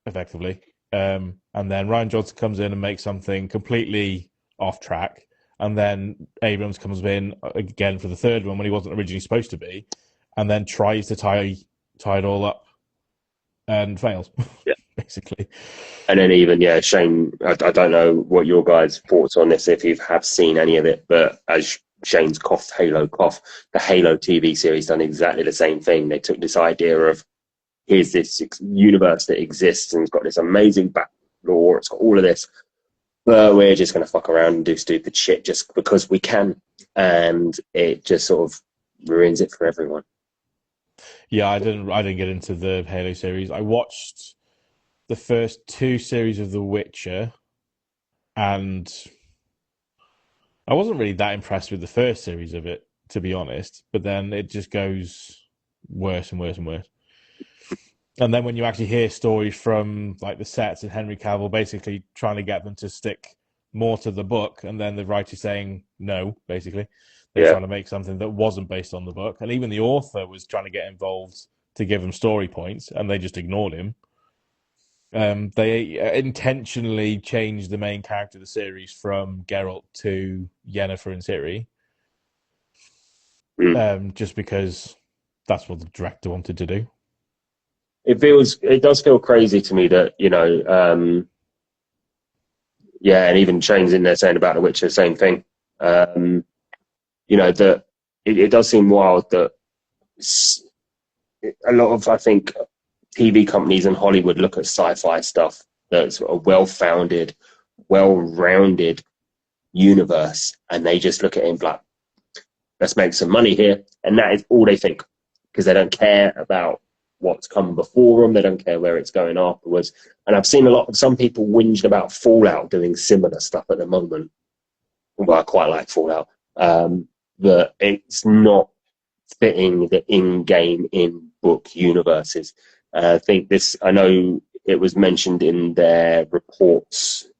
effectively. And then Ryan Johnson comes in and makes something completely off track. And then Abrams comes in again for the third one when he wasn't originally supposed to be, and then tries to tie it all up and fails, basically. And then even, Shane, I don't know what your guys' thoughts on this, if you have seen any of it, but as Shane's coughed, Halo cough, the Halo TV series done exactly the same thing. They took this idea of, here's this universe that exists and it's got this amazing backstory, it's got all of this, but we're just going to fuck around and do stupid shit just because we can. And it just sort of ruins it for everyone. Yeah, I didn't get into the Halo series. I watched the first 2 series of The Witcher, and I wasn't really that impressed with the first series of it, to be honest. But then it just goes worse and worse and worse. And then when you actually hear stories from like the sets and Henry Cavill basically trying to get them to stick more to the book, and then the writer saying no, basically. They're trying to make something that wasn't based on the book. And even the author was trying to get involved to give them story points, and they just ignored him. They intentionally changed the main character of the series from Geralt to Yennefer and Ciri, just because that's what the director wanted to do. It does feel crazy to me that, and even Shane's in there saying about The Witcher, same thing. That it does seem wild that a lot of, I think, TV companies in Hollywood look at sci-fi stuff that's a well-founded, well-rounded universe, and they just look at it and be like, let's make some money here. And that is all they think, because they don't care about what's come before them. They don't care where it's going afterwards. And I've seen some people whinging about Fallout doing similar stuff at the moment. Well, I quite like Fallout. But it's not fitting the in-game, in-book universes. I know it was mentioned in their reports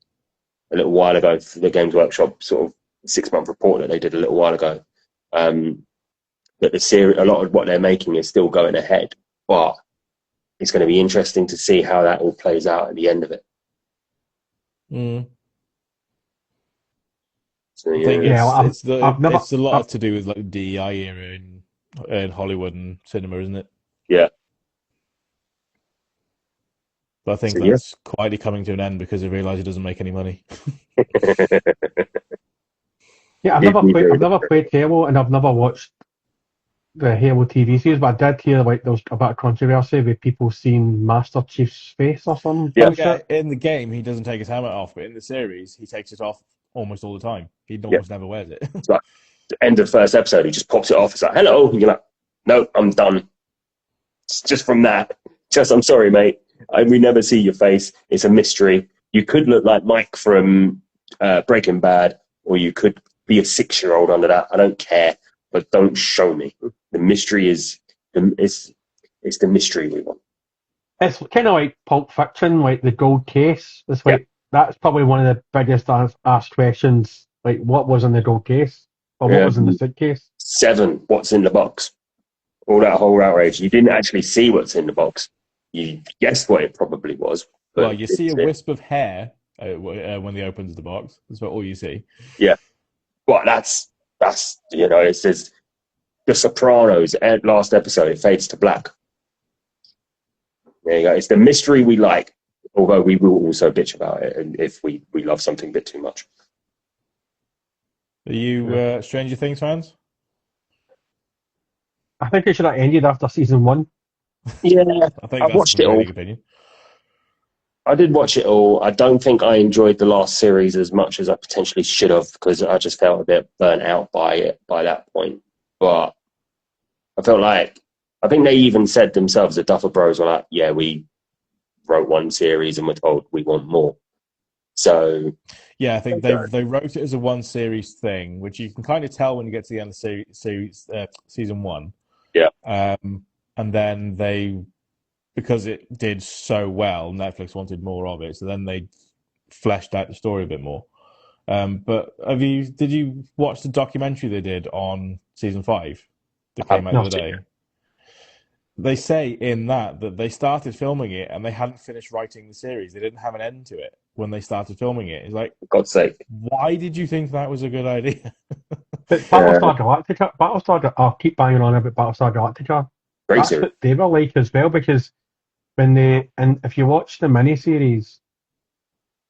a little while ago, for the Games Workshop sort of 6-month report that they did a little while ago, that the series, a lot of what they're making is still going ahead, but it's going to be interesting to see how that all plays out at the end of it. So, I think it's a lot to do with like DEI era in Hollywood and cinema, isn't it? Yeah. But I think So, yeah. that's quietly coming to an end because they realise it doesn't make any money. Yeah, Disney I've very never played Halo, and I've never watched the Halo TV series, but I did hear like there was a bit of controversy with people seeing Master Chief's face or some Yeah, Yeah, bullshit. in the game he doesn't take his helmet off, but in the series he takes it off almost all the time. He yeah. almost never wears it. It's like the end of the first episode, he just pops it off. It's like, hello. And you're like, no, I'm done. It's just from that. Just, I'm sorry, mate. We never see your face. It's a mystery. You could look like Mike from Breaking Bad, or you could be a 6-year-old under that. I don't care, but don't show me. The mystery is it's the mystery we want. It's kind of like Pulp Fiction, like the gold case. It's Yeah. like that's probably one of the biggest asked questions. Like, what was in the gold case, or what was in the suitcase? 7. What's in the box? All that whole outrage. You didn't actually see what's in the box. You guessed what it probably was. But Well, you see a wisp of hair when he opens the box. That's about all you see. Yeah. Well, that's it says The Sopranos last episode. It fades to black. There you go. It's the mystery we like, although we will also bitch about it, and if we love something a bit too much. Are you Stranger Things fans? I think it should have ended after season 1. Yeah, I think I that's watched the it all. prevailing opinion. I did watch it all. I don't think I enjoyed the last series as much as I potentially should have, because I just felt a bit burnt out by it by that point. But I felt like, I think they even said themselves, the Duffer Bros were like, yeah, we wrote one series and we're told we want more. So yeah, I think they wrote it as a one series thing, which you can kind of tell when you get to the end of season 1. Yeah. And then because it did so well, Netflix wanted more of it, so then they fleshed out the story a bit more. But did you watch the documentary they did on season 5 that came out the other day? They say in that they started filming it and they hadn't finished writing the series. They didn't have an end to it when they started filming it. It's like, for God's sake, why did you think that was a good idea? But Battlestar Galactica, I'll keep banging on about Battlestar Galactica. great That's series. what they were like as well, because if you watch the miniseries,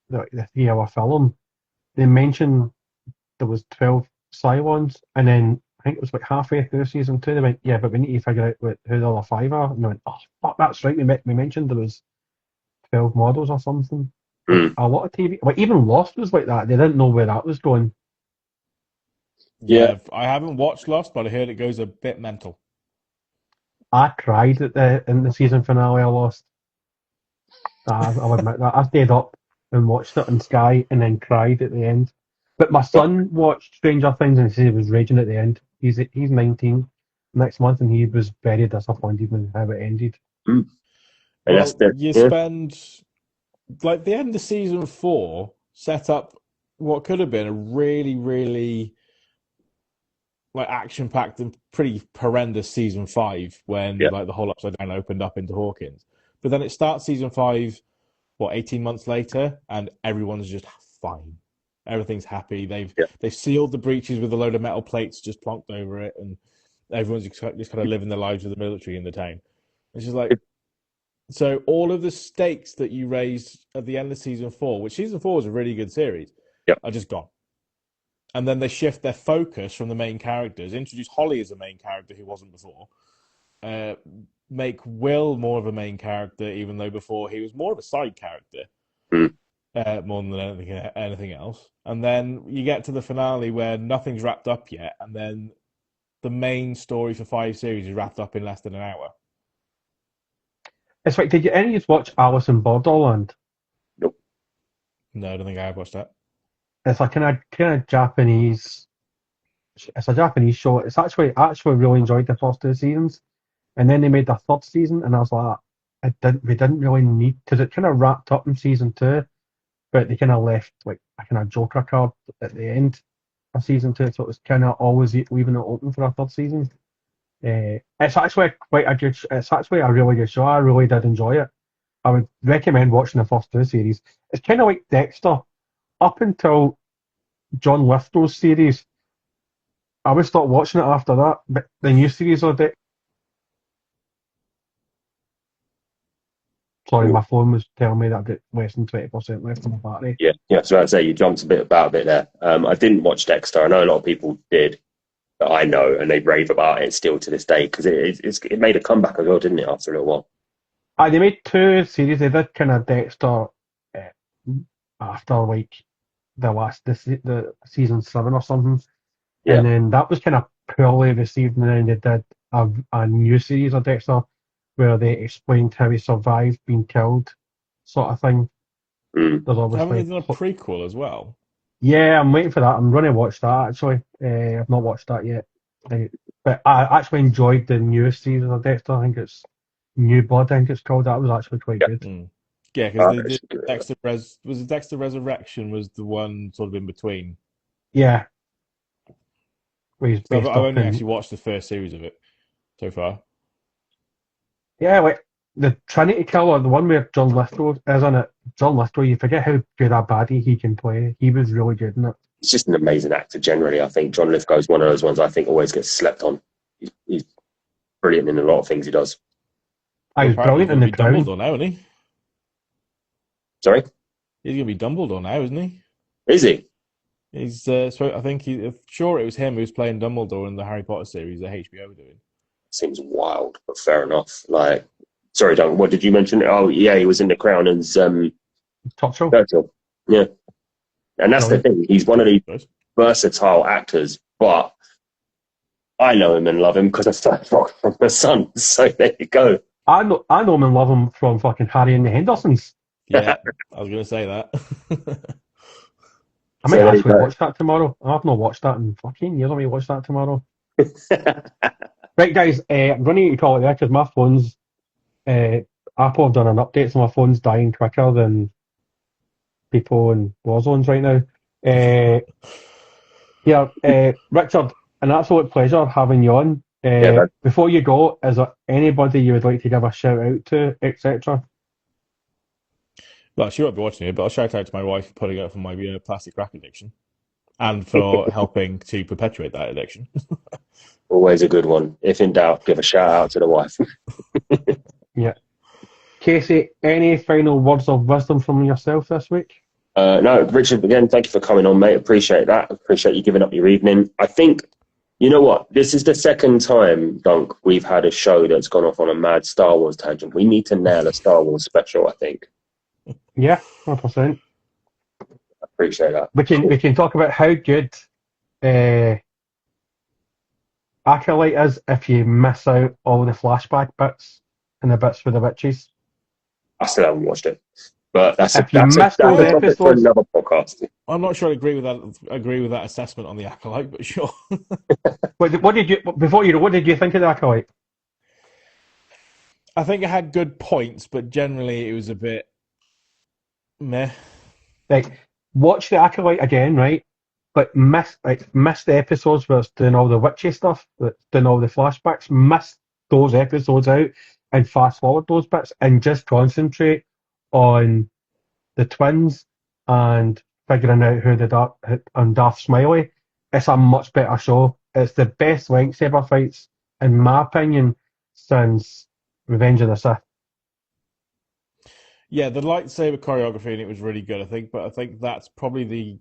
the 3-hour film, they mentioned there was 12 Cylons, and then I think it was like halfway through season 2, they went, yeah, but we need to figure out who the other 5 are. And they went, oh, fuck, that's right, we mentioned there was 12 models or something. Like, a lot of TV, like even Lost was like that. They didn't know where that was going. Yeah, I haven't watched Lost, but I heard it goes a bit mental. I cried in the season finale of Lost. I'll admit that. I stayed up and watched it on Sky and then cried at the end. But my son watched Stranger Things and he said he was raging at the end. He's 19 next month and he was very disappointed with how it ended. Well, spend like the end of season 4 set up what could have been a really, really like action-packed and pretty horrendous season 5 when like the whole Upside Down opened up into Hawkins. But then it starts season 5, 18 months later, and everyone's just fine. Everything's happy. They've sealed the breaches with a load of metal plates just plonked over it, and everyone's just kind of living their lives with the military in the town. It's just like, so all of the stakes that you raised at the end of season 4, which season 4 was a really good series, are just gone. And then they shift their focus from the main characters, introduce Holly as a main character who wasn't before, make Will more of a main character, even though before he was more of a side character, more than anything else. And then you get to the finale where nothing's wrapped up yet, and then the main story for 5 series is wrapped up in less than an hour. It's like, did you any of you watch Alice in Borderland? Nope. No, I don't think I have watched that. It's like kind of Japanese. It's a Japanese show. It's actually really enjoyed the first 2 seasons, and then they made the 3rd season, and I was like, we didn't really need, because it kind of wrapped up in season 2, but they kind of left like a kind of Joker card at the end of season 2, so it was kind of always leaving it open for a 3rd season. It's actually it's actually a really good show. I really did enjoy it. I would recommend watching the first 2 series. It's kind of like Dexter. Up until John Lithgow's series, I would stop watching it after that. But the new series of Dexter, Sorry, my phone was telling me that I've got less than 20% left on my battery. Yeah. So I'd say you jumped about a bit there. I didn't watch Dexter. I know a lot of people did that I know, and they rave about it still to this day because it made a comeback as well, didn't it? After a little while. They made 2 series. They did kind of Dexter after like the season 7 or something, Yeah. and then that was kind of poorly received. And then they did a new series of Dexter where they explained how he survived being killed, sort of thing. Mm. There's Haven't obviously they done a prequel as well? Yeah, I'm waiting for that. I'm going to watch that actually. I've not watched that yet, but I actually enjoyed the newest season of Dexter. I think it's New Blood. I think it's called. That was actually quite good. Yeah, because the Dexter was it Dexter Resurrection was the one sort of in between. Yeah, where he's So based I've up only in. actually watched the first series of it so far. Yeah, like the Trinity Killer, the one where John Lithgow is in it. John Lithgow, you forget how good a baddie he can play. He was really good in it. He's just an amazing actor generally. I think John Lithgow is one of those ones I think always gets slept on. He's brilliant in a lot of things he does. I was Apparently brilliant in The he's Crown. going to be Dumbledore now, isn't he? Sorry? He's going to be Dumbledore now, isn't he? Is he? He's. So I think sure it was him who's playing Dumbledore in the Harry Potter series that HBO were doing. Seems wild, but fair enough. Like, sorry, Duncan, what did you mention? Oh, yeah, he was in The Crown as Churchill. Churchill. Yeah. And that's the thing. He's one of these versatile actors, but I know him and love him because I started from the Sun. So there you go. I know him and love him from fucking Harry and the Hendersons. Yeah, I was going to say that. I might actually watch that tomorrow. I've not watched that in fucking years. I might watch that tomorrow. Right, guys, I'm going to need to call it there because my phone's Apple have done an update, so my phone's dying quicker than people in war zones right now. Richard, an absolute pleasure having you on. Before you go, is there anybody you would like to give a shout out to, etc.? Well, she won't be watching it, but I'll shout out to my wife for putting up for my plastic crack addiction and for helping to perpetuate that addiction. Always a good one. If in doubt, give a shout out to the wife. Yeah. Casey, any final words of wisdom from yourself this week? No, Richard, again, thank you for coming on, mate. Appreciate that. Appreciate you giving up your evening. I think, you know what? This is the second time, Dunk, we've had a show that's gone off on a mad Star Wars tangent. We need to nail a Star Wars special, I think. Yeah, 100%. I appreciate that. We can talk about how good Acolyte is if you miss out all the flashback bits and the bits with the witches. I still haven't watched it, but that's a topic for another podcast. I'm not sure I agree with that assessment on the Acolyte, but sure. What did you think of the Acolyte? I think it had good points, but generally it was a bit meh. Like, watch the Acolyte again, right? But miss the episodes where it's doing all the witchy stuff, that's doing all the flashbacks. Miss those episodes out and fast forward those bits and just concentrate on the twins and figuring out who Darth Smiley. It's a much better show. It's the best lightsaber fights, in my opinion, since Revenge of the Sith. Yeah, the lightsaber choreography in it was really good, I think, but I think that's probably the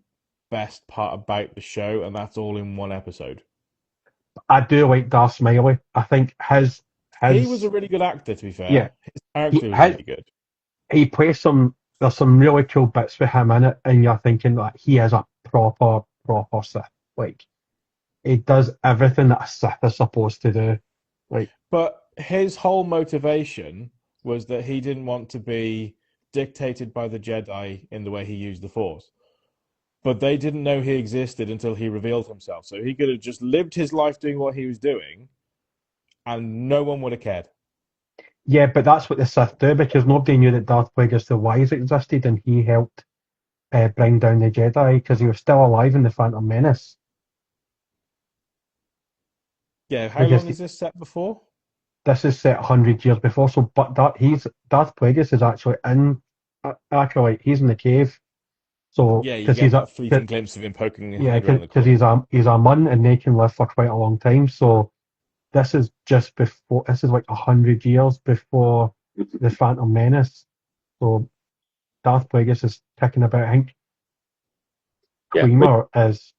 best part about the show, and that's all in one episode. I do like Darth Smiley. I think he was a really good actor, to be fair. Yeah. His character was really good. He plays there's some really cool bits for him in it, and you're thinking that he is a proper Sith. Like, he does everything that a Sith is supposed to do. Like, but his whole motivation was that he didn't want to be dictated by the Jedi in the way he used the Force. But they didn't know he existed until he revealed himself. So he could have just lived his life doing what he was doing, and no one would have cared. Yeah, but that's what the Sith do, because nobody knew that Darth Plagueis the Wise existed, and he helped bring down the Jedi because he was still alive in the Phantom Menace. Yeah, how long is this set before? This is set 100 years before, so but Darth Plagueis is actually in Acolyte. He's in the cave. So yeah, you get a fleeting glimpse of him poking. Because he's a mun and they can live for quite a long time. So this is just before. This is like 100 years before the Phantom Menace. So Darth Plagueis is ticking about. I think Yeah. Creamer is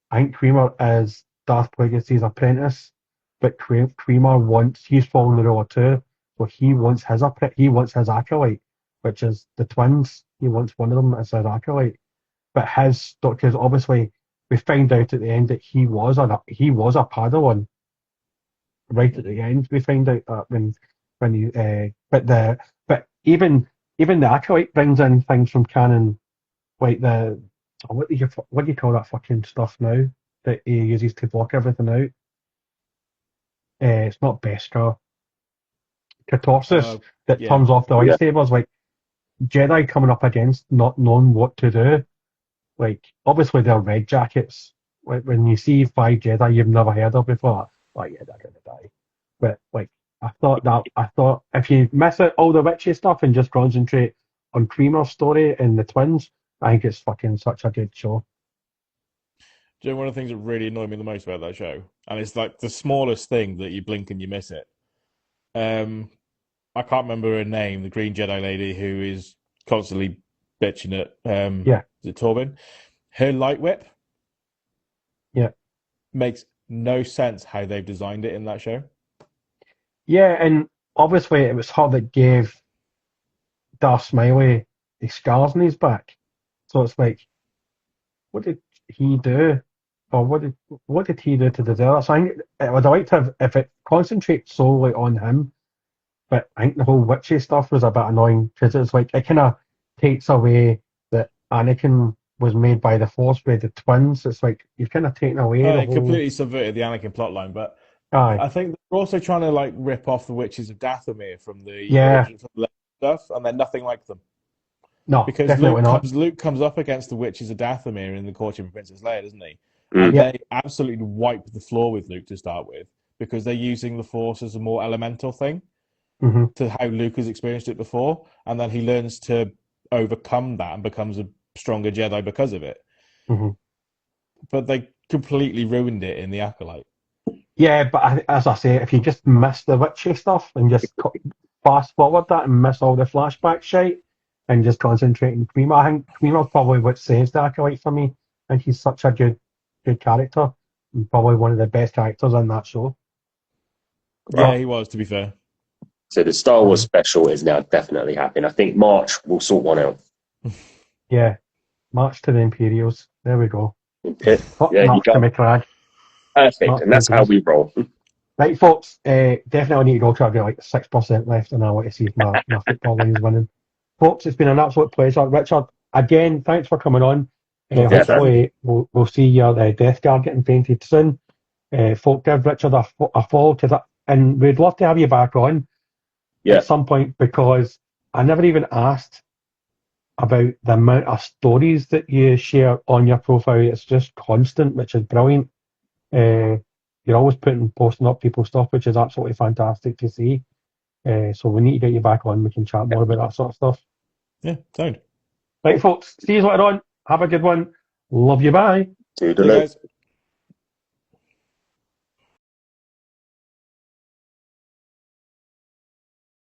Darth Plagueis' apprentice, but Creamer he's following the role too, so he wants his acolyte, which is the twins. He wants one of them as his acolyte, but because obviously we find out at the end that he was a Padawan. Right at the end, we find out that when you but even the acolyte brings in things from canon, like what do you call that fucking stuff now that he uses to block everything out? It's not Beskar. Catorsis that Yeah. turns off the Yeah. lightsabers. Like Jedi coming up against not knowing what to do. Like obviously they're red jackets. Like when you see 5 Jedi you've never heard of before, like yeah, they're gonna die. But like I thought if you miss out all the witchy stuff and just concentrate on Creamer's story and the twins, I think it's fucking such a good show. Do you know one of the things that really annoyed me the most about that show? And it's like the smallest thing that you blink and you miss it. I can't remember her name, the Green Jedi lady who is constantly bitching at is it Torben? Her light whip makes no sense how they've designed it in that show. Yeah, and obviously it was her that gave Darth Smiley the scars on his back. So it's like, what did he do? Or what did he do to deserve that? So I think I would have liked to have, if it concentrates solely on him, but I think the whole witchy stuff was a bit annoying because it's like it kind of takes away that Anakin was made by the Force with the twins. It's like you've kind of taken away the It whole. completely subverted the Anakin plotline, but Aye, I think they're also trying to like rip off the Witches of Dathomir from the yeah, original stuff, and they're nothing like them. no, Because definitely not. Luke comes up against the Witches of Dathomir in the Courtship of Princess Leia, doesn't he? Mm. And Yeah. they absolutely wipe the floor with Luke to start with, because they're using the Force as a more elemental thing Hmm. to how Luke has experienced it before, and then he learns to overcome that and becomes a stronger Jedi because of it. Hmm. But they completely ruined it in the Acolyte. Yeah, but as I say, if you just miss the witchy stuff and just fast forward that and miss all the flashback shit and just concentrate on Creamer, I think Creamer's probably what saves the Acolyte for me. And he's such a good character and probably one of the best characters in that show. Yeah, he was, to be fair. So the Star Wars special is now definitely happening. I think March will sort one out. Yeah, March to the Imperials. There we go. Yeah, you got Crag. perfect, and that's how we roll. Right, folks, definitely need to go. I've got like 6% left, and I want to see if my football line is winning. Folks, it's been an absolute pleasure. Richard, again, thanks for coming on. Hopefully, we'll see your Death Guard getting painted soon. Folk, give Richard a follow, and we'd love to have you back on at some point, because I never even asked about the amount of stories that you share on your profile. It's just constant, which is brilliant. You're always posting up people's stuff, which is absolutely fantastic to see. So we need to get you back on. We can chat more about that sort of stuff. Yeah, sound. Right, folks. See you later on. Have a good one. Love you. Bye. Toodaloo.